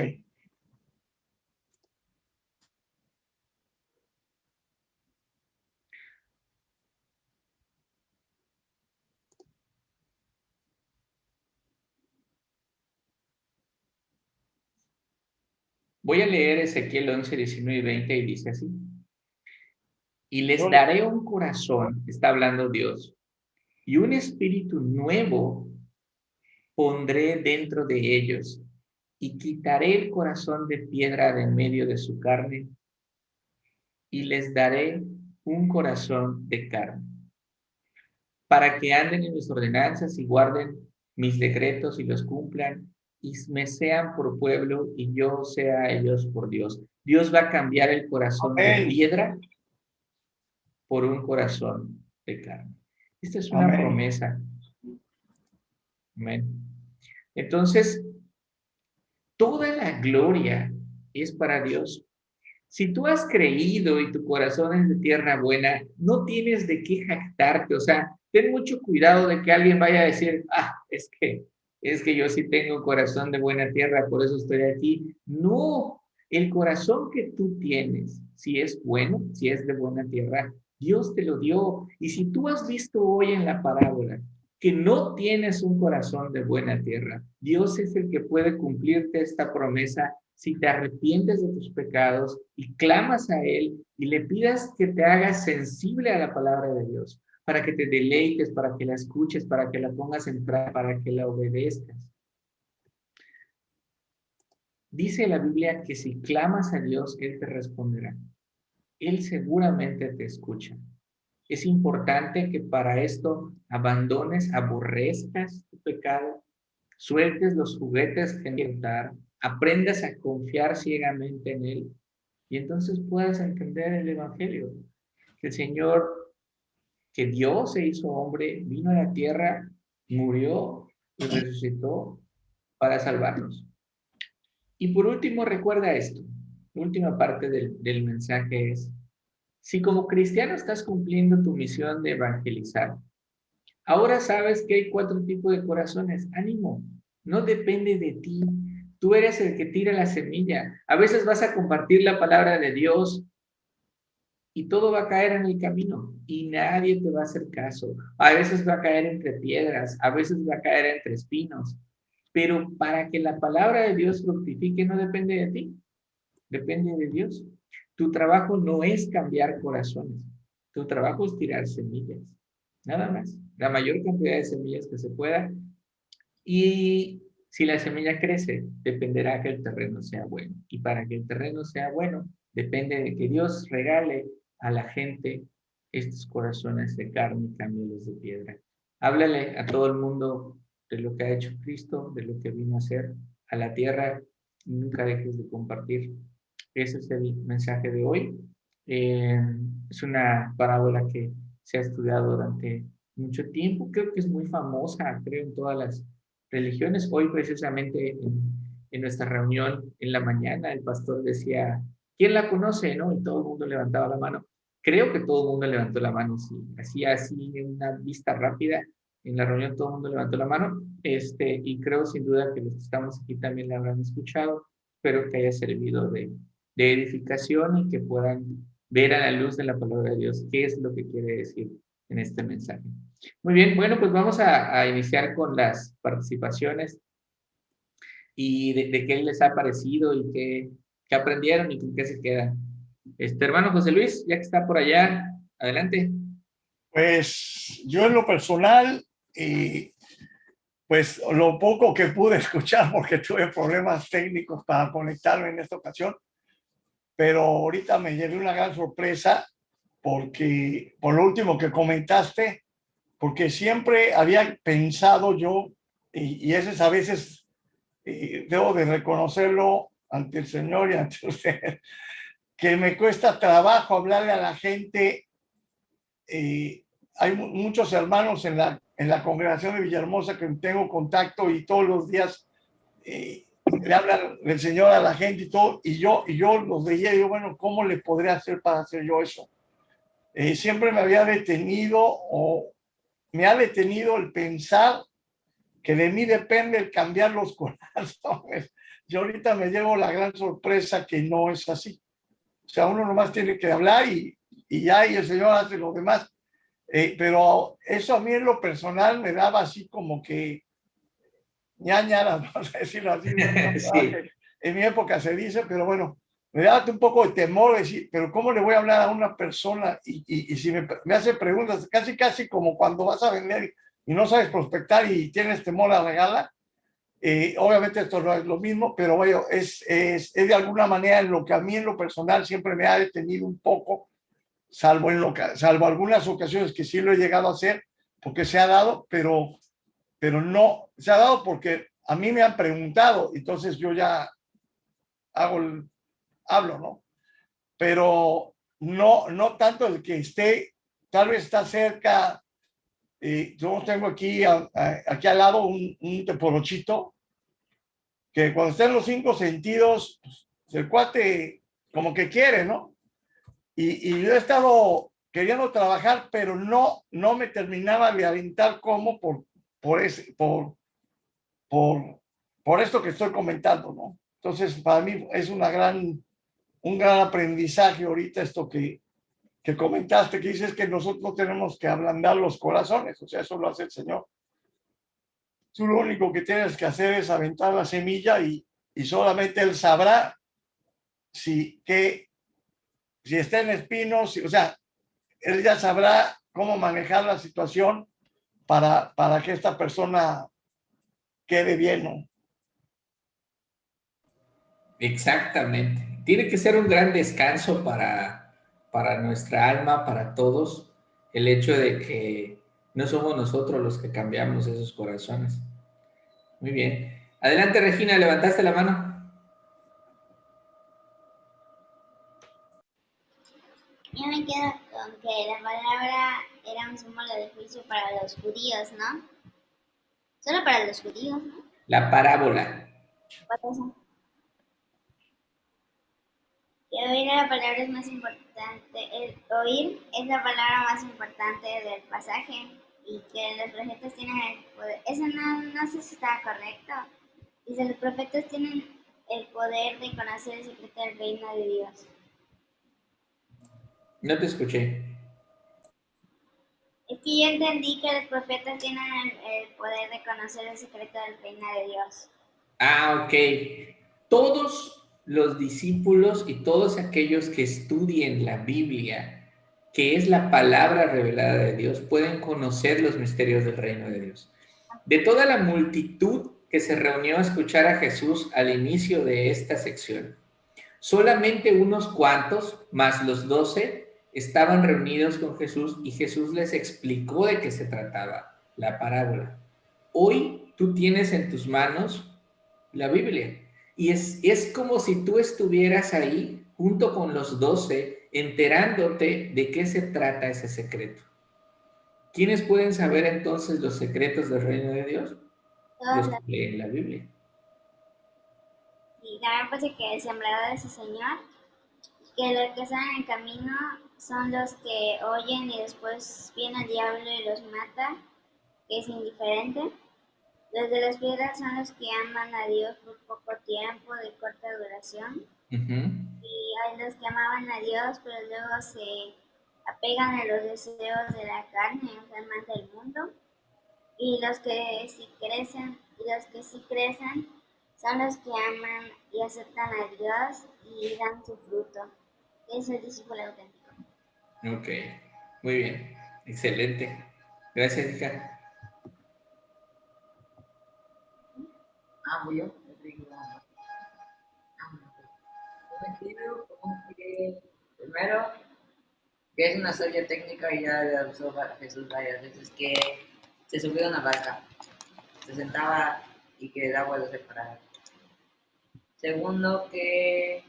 Voy a leer Ezequiel 11, 19 y 20 y dice así. Y les Yo- daré un corazón, está hablando Dios, y un espíritu nuevo pondré dentro de ellos, y quitaré el corazón de piedra de en medio de su carne, y les daré un corazón de carne, para que anden en mis ordenanzas y guarden mis decretos y los cumplan, y me sean por pueblo, y yo sea a ellos por Dios. Dios va a cambiar el corazón de Amén. piedra por un corazón de carne. Esta es una Amén. promesa. Amén. Entonces, toda la gloria es para Dios. Si tú has creído y tu corazón es de tierra buena, no tienes de qué jactarte. O sea, ten mucho cuidado de que alguien vaya a decir, es que yo sí tengo corazón de buena tierra, por eso estoy aquí. No, el corazón que tú tienes, si es bueno, si es de buena tierra, Dios te lo dio. Y si tú has visto hoy en la parábola que no tienes un corazón de buena tierra, Dios es el que puede cumplirte esta promesa si te arrepientes de tus pecados y clamas a Él y le pidas que te hagas sensible a la palabra de Dios, para que te deleites, para que la escuches, para que la pongas en práctica, para que la obedezcas. Dice la Biblia que si clamas a Dios, Él te responderá. Él seguramente te escucha. Es importante que para esto abandones, aborrezcas tu pecado, sueltes los juguetes que intentar, aprendas a confiar ciegamente en Él y entonces puedas entender el Evangelio. Que el Señor, que Dios se hizo hombre, vino a la tierra, murió y resucitó para salvarnos. Y por último, recuerda esto. La última parte del mensaje es, si como cristiano estás cumpliendo tu misión de evangelizar, ahora sabes que hay 4 tipos de corazones. Ánimo, no depende de ti. Tú eres el que tira la semilla. A veces vas a compartir la palabra de Dios y todo va a caer en el camino y nadie te va a hacer caso. A veces va a caer entre piedras, a veces va a caer entre espinos. Pero para que la palabra de Dios fructifique no depende de ti, depende de Dios. Tu trabajo no es cambiar corazones, tu trabajo es tirar semillas, nada más, la mayor cantidad de semillas que se pueda. Y si la semilla crece, dependerá que el terreno sea bueno. Y para que el terreno sea bueno, depende de que Dios regale a la gente estos corazones de carne y cámbialos de piedra. Háblale a todo el mundo de lo que ha hecho Cristo, de lo que vino a hacer a la tierra. Nunca dejes de compartir. Ese es el mensaje de hoy. Es una parábola que se ha estudiado durante mucho tiempo. Creo que es muy famosa, creo, en todas las religiones. Hoy, precisamente, en nuestra reunión en la mañana, el pastor decía, ¿quién la conoce? ¿No? Y todo el mundo levantaba la mano. Creo que todo el mundo levantó la mano, sí. Así en una vista rápida. En la reunión todo el mundo levantó la mano. Y creo sin duda que los que estamos aquí también la habrán escuchado. Espero que haya servido de edificación y que puedan ver a la luz de la palabra de Dios qué es lo que quiere decir en este mensaje. Muy bien, bueno, pues vamos a iniciar con las participaciones y de qué les ha parecido y qué aprendieron y con qué se quedan. Hermano José Luis, ya que está por allá, adelante. Pues yo en lo personal, pues lo poco que pude escuchar, porque tuve problemas técnicos para conectarme en esta ocasión, pero ahorita me llevé una gran sorpresa porque por lo último que comentaste, porque siempre había pensado yo, y eso es a veces, debo de reconocerlo ante el Señor y ante usted, que me cuesta trabajo hablarle a la gente. Hay muchos hermanos en la congregación de Villahermosa que tengo contacto y todos los días le hablan del Señor a la gente y todo, y yo los veía y digo, bueno, ¿cómo le podría hacer para hacer yo eso? Siempre me había detenido o me ha detenido el pensar que de mí depende el cambiar los corazones. Yo ahorita me llevo la gran sorpresa que no es así. O sea, uno nomás tiene que hablar y ya, y el Señor hace lo demás. Pero eso a mí en lo personal me daba así como que ñañaras, vamos a decirlo así. Sí. En mi época se dice, pero bueno, me daba un poco de temor decir, pero ¿cómo le voy a hablar a una persona? Y si me hace preguntas, casi como cuando vas a vender y no sabes prospectar y tienes temor a regalar. Obviamente esto no es lo mismo, pero bueno, es de alguna manera en lo que a mí en lo personal siempre me ha detenido un poco, salvo algunas ocasiones que sí lo he llegado a hacer, porque se ha dado, pero no, se ha dado porque a mí me han preguntado, entonces yo ya hablo, ¿no? Pero no tanto el que esté, tal vez está cerca. Yo tengo aquí al lado un teporochito que cuando está en los 5 sentidos, pues, el cuate como que quiere, ¿no? Y yo he estado queriendo trabajar, pero no me terminaba de aventar como por esto que estoy comentando, ¿no? Entonces, para mí es un gran aprendizaje ahorita esto que comentaste, que dices que nosotros tenemos que ablandar los corazones, o sea, eso lo hace el Señor. Tú lo único que tienes que hacer es aventar la semilla y solamente Él sabrá si está en espinos, o sea, Él ya sabrá cómo manejar la situación para que esta persona quede bien, ¿no? Exactamente. Tiene que ser un gran descanso para nuestra alma, para todos, el hecho de que no somos nosotros los que cambiamos esos corazones. Muy bien. Adelante, Regina, levantaste la mano. Yo me quedo con que la palabra era un símbolo de juicio para los judíos, ¿no? Solo para los judíos, ¿no? La parábola. Por eso. Que oír la palabra es más importante, el oír es la palabra más importante del pasaje y que los profetas tienen el poder. Eso no sé si está correcto. Dice, los profetas tienen el poder de conocer el secreto del reino de Dios. No te escuché. Es que yo entendí que los profetas tienen el poder de conocer el secreto del reino de Dios. Ah, ok. Todos los discípulos y todos aquellos que estudien la Biblia, que es la palabra revelada de Dios, pueden conocer los misterios del reino de Dios. De toda la multitud que se reunió a escuchar a Jesús al inicio de esta sección, solamente unos cuantos, más los 12, estaban reunidos con Jesús y Jesús les explicó de qué se trataba la parábola. Hoy tú tienes en tus manos la Biblia. Y es como si tú estuvieras ahí junto con los 12, enterándote de qué se trata ese secreto. ¿Quiénes pueden saber entonces los secretos del reino de Dios? Todas Los las, que leen la Biblia. y también parece que el sembrador es el Señor, que los que están en el camino son los que oyen y después viene el diablo y los mata, que es indiferente. Los de las piedras son los que aman a Dios por poco tiempo, de corta duración. Ujú. Y hay los que amaban a Dios, pero luego se apegan a los deseos de la carne, o sea, más del mundo. Y los que sí crecen, son los que aman y aceptan a Dios y dan su fruto. Es el discípulo auténtico. Ok, muy bien, excelente. Gracias, hija. Voy yo. Yo digo, bueno, pues, yo me escribo como que primero, que es una sabia técnica y ya la usó Jesús varias veces, que se subió a una barca, se sentaba y que el agua lo separara. Segundo, que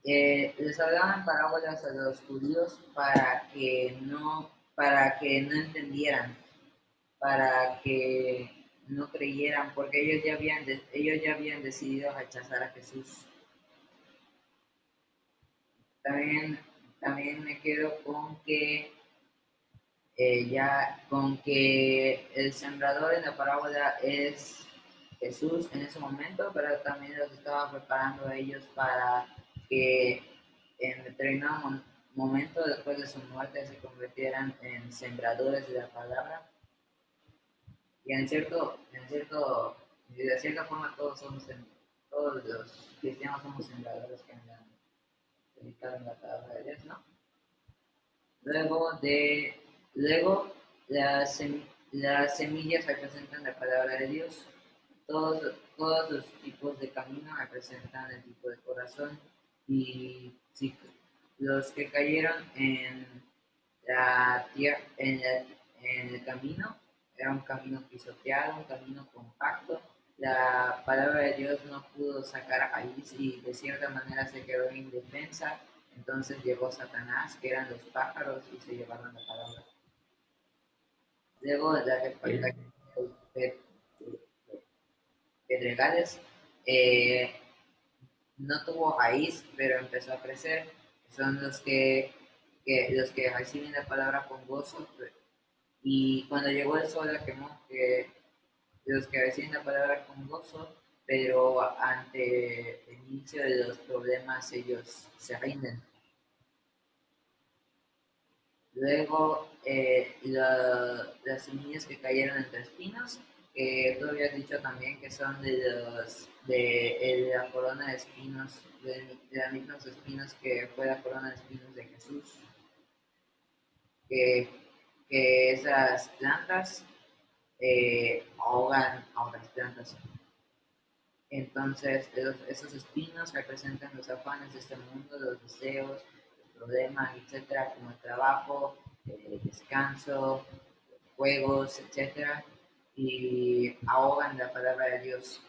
les hablaban parábolas a los judíos para que no entendieran, para que no creyeran, porque ellos ya habían decidido rechazar a Jesús. También me quedo con que el sembrador en la parábola es Jesús en ese momento, pero también los estaba preparando a ellos para que en determinado momento después de su muerte se convirtieran en sembradores de la palabra. Y de cierta forma todos los cristianos somos sembradores que han dedicado en la palabra de Dios, ¿no? Luego las semillas representan la palabra de Dios. Todos los tipos de camino representan el tipo de corazón. Y sí, los que cayeron en la tierra, en el camino, era un camino pisoteado, un camino compacto. La palabra de Dios no pudo sacar a raíz y de cierta manera se quedó indefensa. Entonces llegó Satanás, que eran los pájaros, y se llevaron la palabra. Luego la Ok. pedregales eh, no tuvo raíz, pero empezó a crecer. Son los que reciben la palabra con gozo. Y cuando llegó el sol la quemó, que los que reciben la palabra con gozo, pero ante el inicio de los problemas ellos se rinden. Luego, las semillas que cayeron entre espinos, que tú habías dicho también que son de la corona de espinos, de las mismas espinos que fue la corona de espinos de Jesús, que, que esas plantas ahogan a otras plantas. Entonces, esos espinos representan los afanes de este mundo, los deseos, los problemas, etcétera, como el trabajo, el descanso, los juegos, etcétera, y ahogan la palabra de Dios,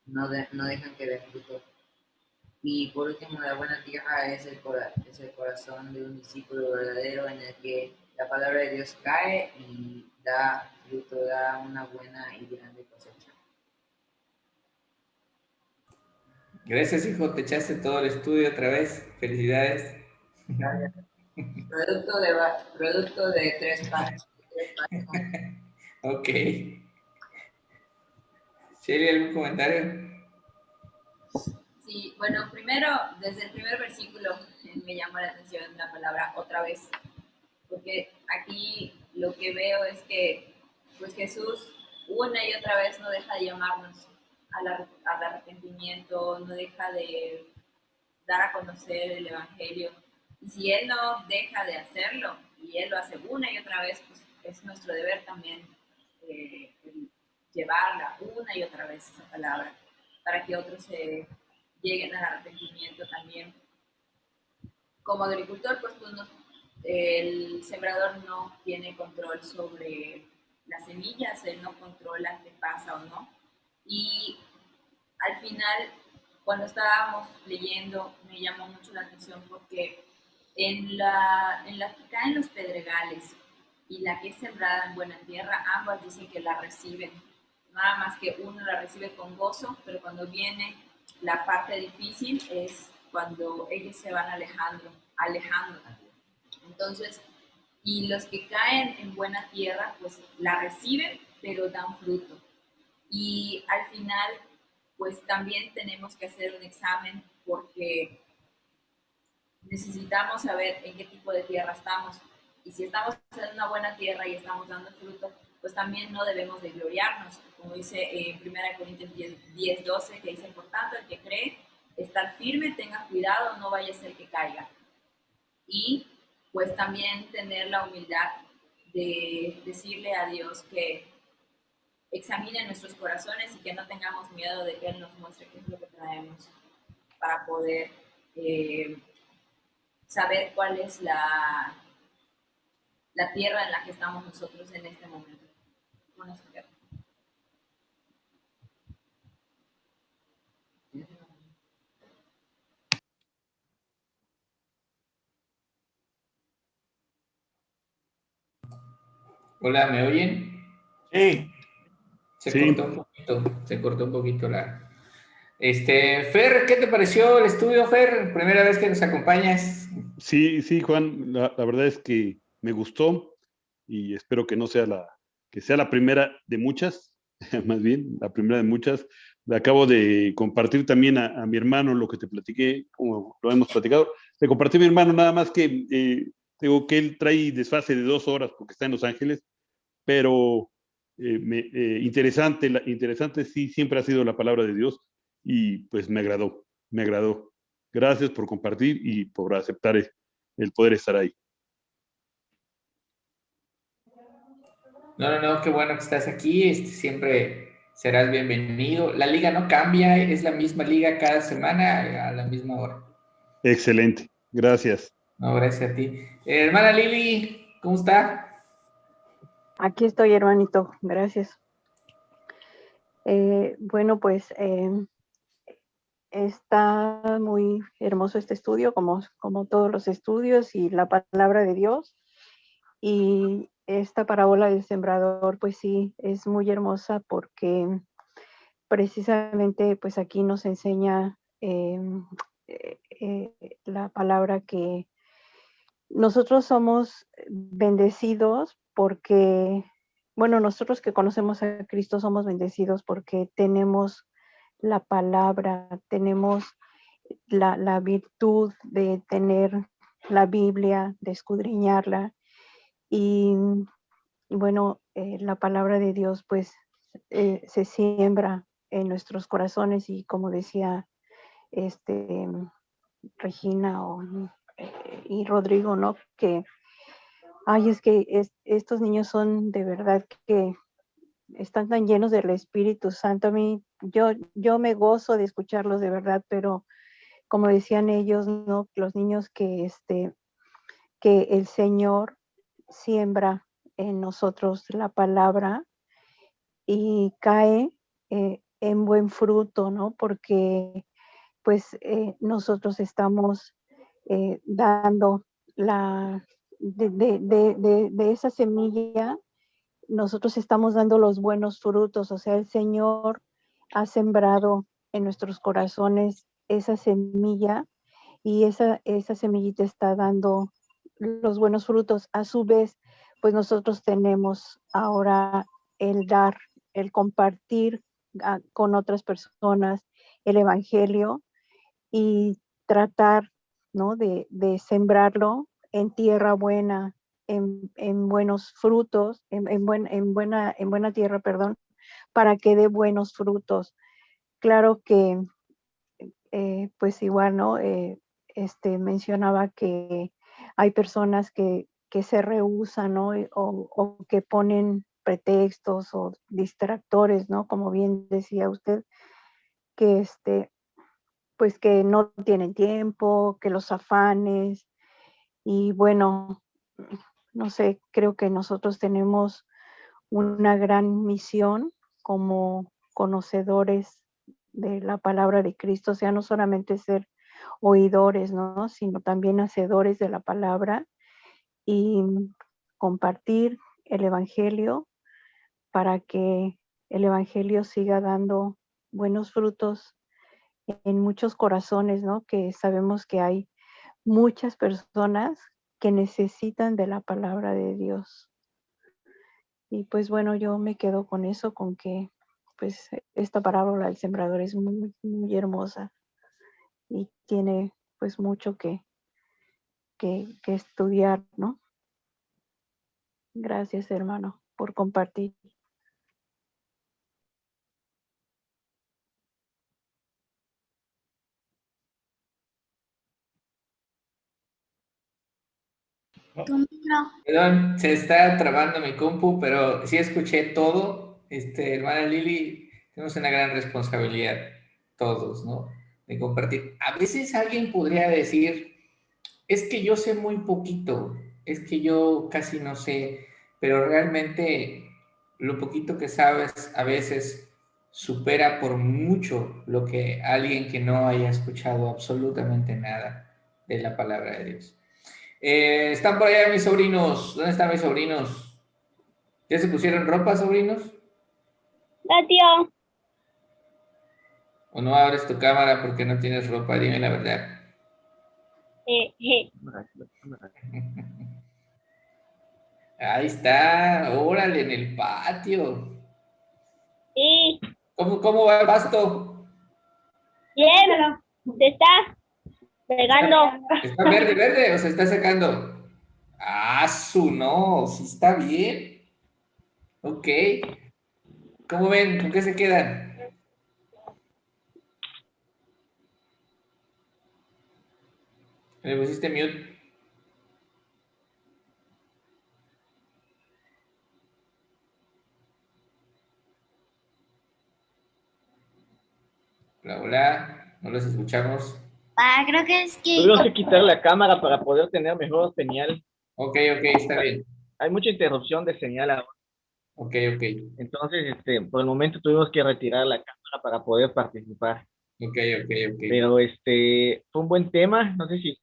no dejan que dé fruto. Y por último, la buena tierra es el corazón de un discípulo verdadero en el que la palabra de Dios cae y da fruto, da una buena y grande cosecha. Gracias, hijo. Te echaste todo el estudio otra vez. Felicidades. Producto de tres páginas. Ok. Shelly, ¿algún comentario? Sí, bueno, primero, desde el primer versículo me llamó la atención la palabra otra vez, porque aquí lo que veo es que pues Jesús una y otra vez no deja de llamarnos al arrepentimiento, no deja de dar a conocer el Evangelio. Y si Él no deja de hacerlo y Él lo hace una y otra vez, pues es nuestro deber también llevarla una y otra vez esa palabra para que otros se lleguen al arrepentimiento también. Como agricultor, pues el sembrador no tiene control sobre las semillas, Él no controla qué pasa o no. Y al final, cuando estábamos leyendo, me llamó mucho la atención porque en la que caen los pedregales y la que es sembrada en buena tierra, ambas dicen que la reciben. Nada más que uno la recibe con gozo, pero cuando viene la parte difícil es cuando ellos se van alejando. Entonces, y los que caen en buena tierra, pues la reciben, pero dan fruto. Y al final, pues también tenemos que hacer un examen porque necesitamos saber en qué tipo de tierra estamos. Y si estamos en una buena tierra y estamos dando fruto, pues también no debemos de gloriarnos. Como dice en 1 Corintios 10:12, que dice, por tanto, el que cree, estar firme, tenga cuidado, no vaya a ser que caiga. Y pues también tener la humildad de decirle a Dios que examine nuestros corazones y que no tengamos miedo de que Él nos muestre qué es lo que traemos para poder saber cuál es la tierra en la que estamos nosotros en este momento. Bueno, eso queda. Hola, ¿me oyen? Sí, Sí, Se cortó un poquito la... Fer, ¿qué te pareció el estudio, Fer? Primera vez que nos acompañas. sí, Juan, la verdad es que me gustó y espero que no sea que sea la primera de muchas, más bien, la primera de muchas. Le acabo de compartir también a mi hermano lo que te platiqué, como lo hemos platicado. Le compartí a mi hermano nada más que digo que él trae desfase de 2 horas porque está en Los Ángeles, pero interesante, interesante sí siempre ha sido la palabra de Dios y pues me agradó, me agradó. Gracias por compartir y por aceptar el poder estar ahí. No, qué bueno que estás aquí. Siempre serás bienvenido. La liga no cambia, es la misma liga cada semana a la misma hora. Excelente, gracias. No, gracias a ti. Hermana Lili, ¿cómo está? Aquí estoy, hermanito, gracias. Bueno, pues está muy hermoso este estudio, como todos los estudios y la palabra de Dios. Y esta parábola del sembrador, pues sí, es muy hermosa porque precisamente pues aquí nos enseña la palabra que nosotros somos bendecidos porque, bueno, nosotros que conocemos a Cristo somos bendecidos porque tenemos la palabra, tenemos la virtud de tener la Biblia, de escudriñarla. Y bueno, la palabra de Dios pues se siembra en nuestros corazones y como decía Regina y Rodrigo, ¿no? Que, ay, es que estos niños son de verdad que están tan llenos del Espíritu Santo. A mí, yo me gozo de escucharlos de verdad, pero como decían ellos, ¿no? Los niños que el Señor siembra en nosotros la palabra y cae en buen fruto, ¿no? Porque pues nosotros estamos dando de esa semilla, nosotros estamos dando los buenos frutos, o sea, el Señor ha sembrado en nuestros corazones esa semilla y esa semillita está dando los buenos frutos. A su vez, pues nosotros tenemos ahora el dar, el compartir con otras personas el Evangelio y tratar, ¿no? de sembrarlo en tierra buena, en buenos frutos, en buena tierra, perdón, para que dé buenos frutos. Claro que, pues igual, ¿no? Mencionaba que hay personas que se rehúsan, ¿no? O que ponen pretextos o distractores, ¿no? Como bien decía usted, que pues que no tienen tiempo, que los afanes y bueno, no sé, creo que nosotros tenemos una gran misión como conocedores de la palabra de Cristo, o sea, no solamente ser oidores, ¿no? Sino también hacedores de la palabra y compartir el evangelio para que el evangelio siga dando buenos frutos en muchos corazones, ¿no? Que sabemos que hay muchas personas que necesitan de la palabra de Dios. Y pues bueno, yo me quedo con eso, con que pues esta parábola del sembrador es muy, muy hermosa y tiene pues mucho que estudiar, ¿no? Gracias, hermano, por compartir. Tu micro. Perdón, se está trabando mi compu, pero sí escuché todo. Hermana Lili, tenemos una gran responsabilidad, todos, ¿no? De compartir. A veces alguien podría decir, es que yo sé muy poquito, es que yo casi no sé, pero realmente lo poquito que sabes a veces supera por mucho lo que alguien que no haya escuchado absolutamente nada de la palabra de Dios. Están por allá mis sobrinos. ¿Dónde están mis sobrinos? ¿Ya se pusieron ropa, sobrinos? No, tío. ¿O no abres tu cámara porque no tienes ropa? Dime la verdad. Ahí está, órale, en el patio. Sí, ¿Cómo va el pasto? bien, se está pegando. ¿Está verde, verde o se está secando? Ah, no, sí está bien. Ok. ¿Cómo ven? ¿Con qué se quedan? ¿Me pusiste mute? Hola, hola, no los escuchamos. Ah, creo que es que Tuvimos que quitar la cámara para poder tener mejor señal. Ok, está bien. Hay mucha interrupción de señal ahora. Ok. Entonces, por el momento tuvimos que retirar la cámara para poder participar. Ok. Pero fue un buen tema. No sé si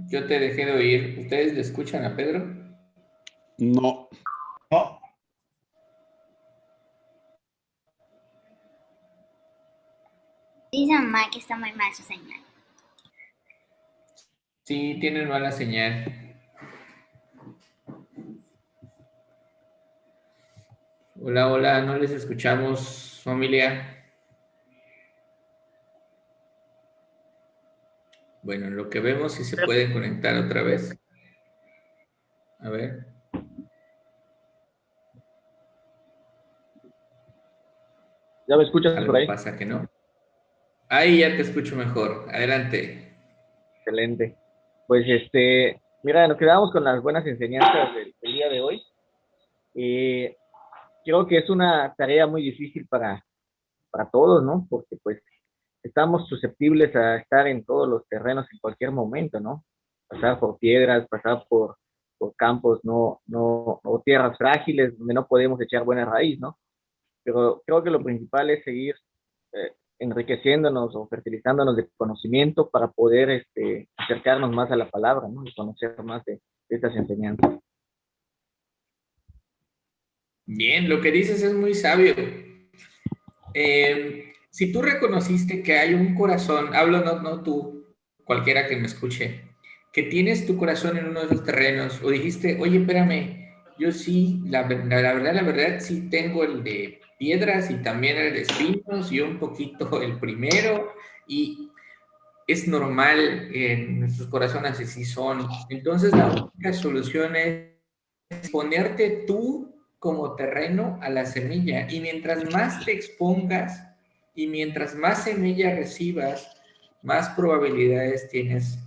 Yo te dejé de oír. ¿Ustedes le escuchan a Pedro? No. No, dice mamá que está muy mal su señal. Sí, tienen mala señal. Hola, no les escuchamos, familia. Bueno, en lo que vemos si se pueden conectar otra vez. A ver. ya me escuchas por Algo ahí. pasa que no. Ahí ya te escucho mejor. Adelante. Excelente. Pues mira, nos quedamos con las buenas enseñanzas del día de hoy. Creo que es una tarea muy difícil para todos, ¿no? Porque pues estamos susceptibles a estar en todos los terrenos en cualquier momento, ¿no? Pasar por piedras, pasar por campos o tierras frágiles donde no podemos echar buena raíz, ¿no? Pero creo que lo principal es seguir enriqueciéndonos o fertilizándonos de conocimiento para poder acercarnos más a la palabra, ¿no? Y conocer más de estas enseñanzas. Bien, lo que dices es muy sabio. Si tú reconociste que hay un corazón, hablo no tú, cualquiera que me escuche, que tienes tu corazón en uno de esos terrenos, o dijiste, oye, espérame, yo sí, la verdad, sí tengo el de piedras y también el de espinos y un poquito el primero, y es normal en nuestros corazones así son. Entonces la única solución es exponerte tú como terreno a la semilla. Y mientras más te expongas y mientras más semilla recibas, más probabilidades tienes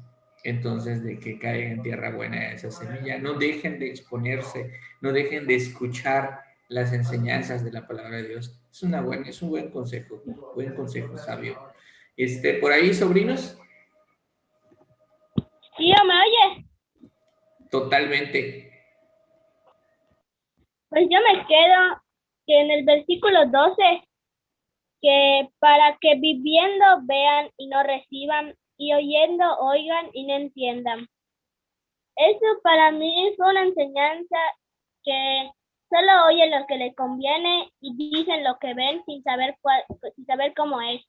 entonces de que caiga en tierra buena esa semilla. No dejen de exponerse, no dejen de escuchar las enseñanzas de la palabra de Dios. Es un buen consejo sabio. ¿Por ahí, sobrinos? ¿Sí o me oye? Totalmente. Pues yo me quedo que en el versículo 12, que para que viviendo vean y no reciban, y oyendo oigan y no entiendan. Eso para mí es una enseñanza que solo oyen lo que les conviene y dicen lo que ven sin saber cómo es.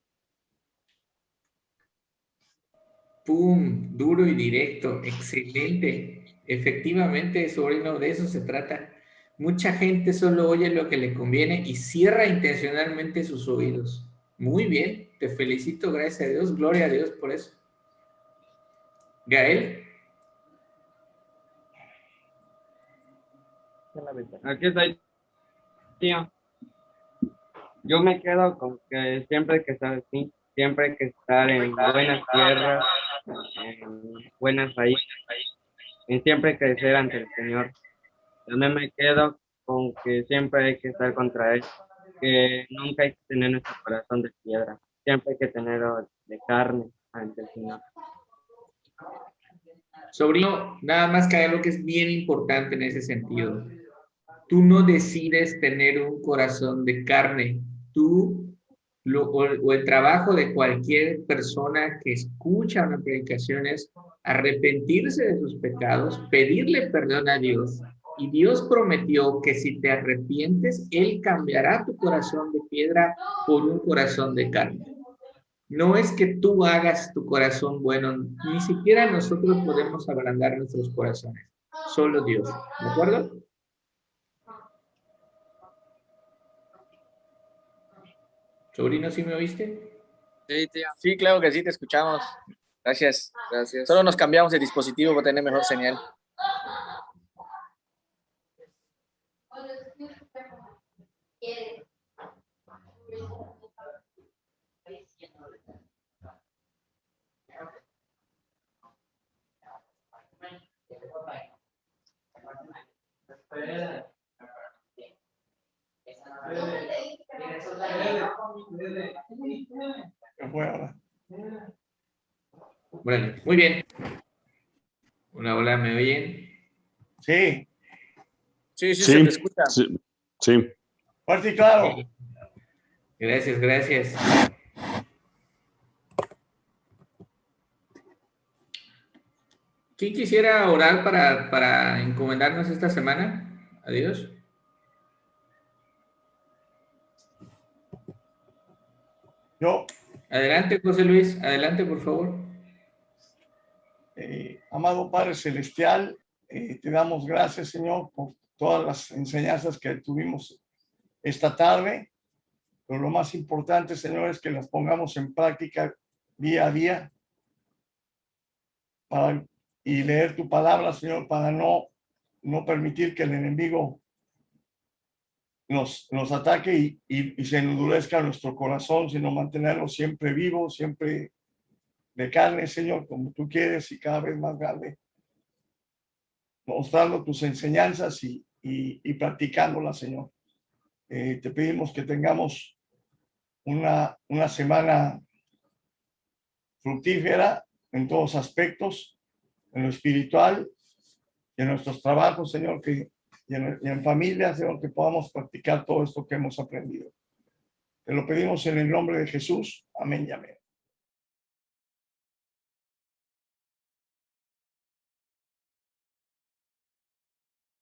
¡Pum! Duro y directo. Excelente. Efectivamente, sobrino, de eso se trata. Mucha gente solo oye lo que le conviene y cierra intencionalmente sus oídos. Muy bien, te felicito, gracias a Dios, gloria a Dios por eso. Gael. Aquí estoy, tío. Yo me quedo con que siempre hay que estar así, siempre hay que estar en buenas tierras, en buenas raíces, y siempre hay que crecer ante el Señor. También me quedo con que siempre hay que estar contra Él, que nunca hay que tener nuestro corazón de piedra, siempre hay que tenerlo de carne ante el Señor. Sobrino, nada más que hay algo que es bien importante en ese sentido. Tú no decides tener un corazón de carne. O el trabajo de cualquier persona que escucha una predicación es arrepentirse de sus pecados, pedirle perdón a Dios. Y Dios prometió que si te arrepientes, Él cambiará tu corazón de piedra por un corazón de carne. No es que tú hagas tu corazón bueno, ni siquiera nosotros podemos ablandar nuestros corazones. Solo Dios. ¿De acuerdo? Sobrino, ¿sí me oíste? Sí, tío. Sí, claro que sí, te escuchamos. Gracias. Gracias. Solo nos cambiamos de dispositivo para tener mejor señal. Bueno, muy bien. Hola, ¿me oyen? Sí. Sí, se te escucha. Sí. Fuerte y claro. Gracias. ¿Quién quisiera orar para encomendarnos esta semana? Adiós. Yo. Adelante, José Luis. Adelante, por favor. Amado Padre Celestial, te damos gracias, Señor, por todas las enseñanzas que tuvimos esta tarde. Pero lo más importante, Señor, es que las pongamos en práctica día a día y leer tu palabra, Señor, para no permitir que el enemigo nos ataque y se endurezca nuestro corazón, sino mantenerlo siempre vivo, siempre de carne, Señor, como tú quieres y cada vez más grande, mostrando tus enseñanzas y practicándolas, Señor. Te pedimos que tengamos una semana fructífera en todos aspectos, en lo espiritual y en nuestros trabajos, Señor, y en familia, Señor, que podamos practicar todo esto que hemos aprendido. Te lo pedimos en el nombre de Jesús. Amén y amén.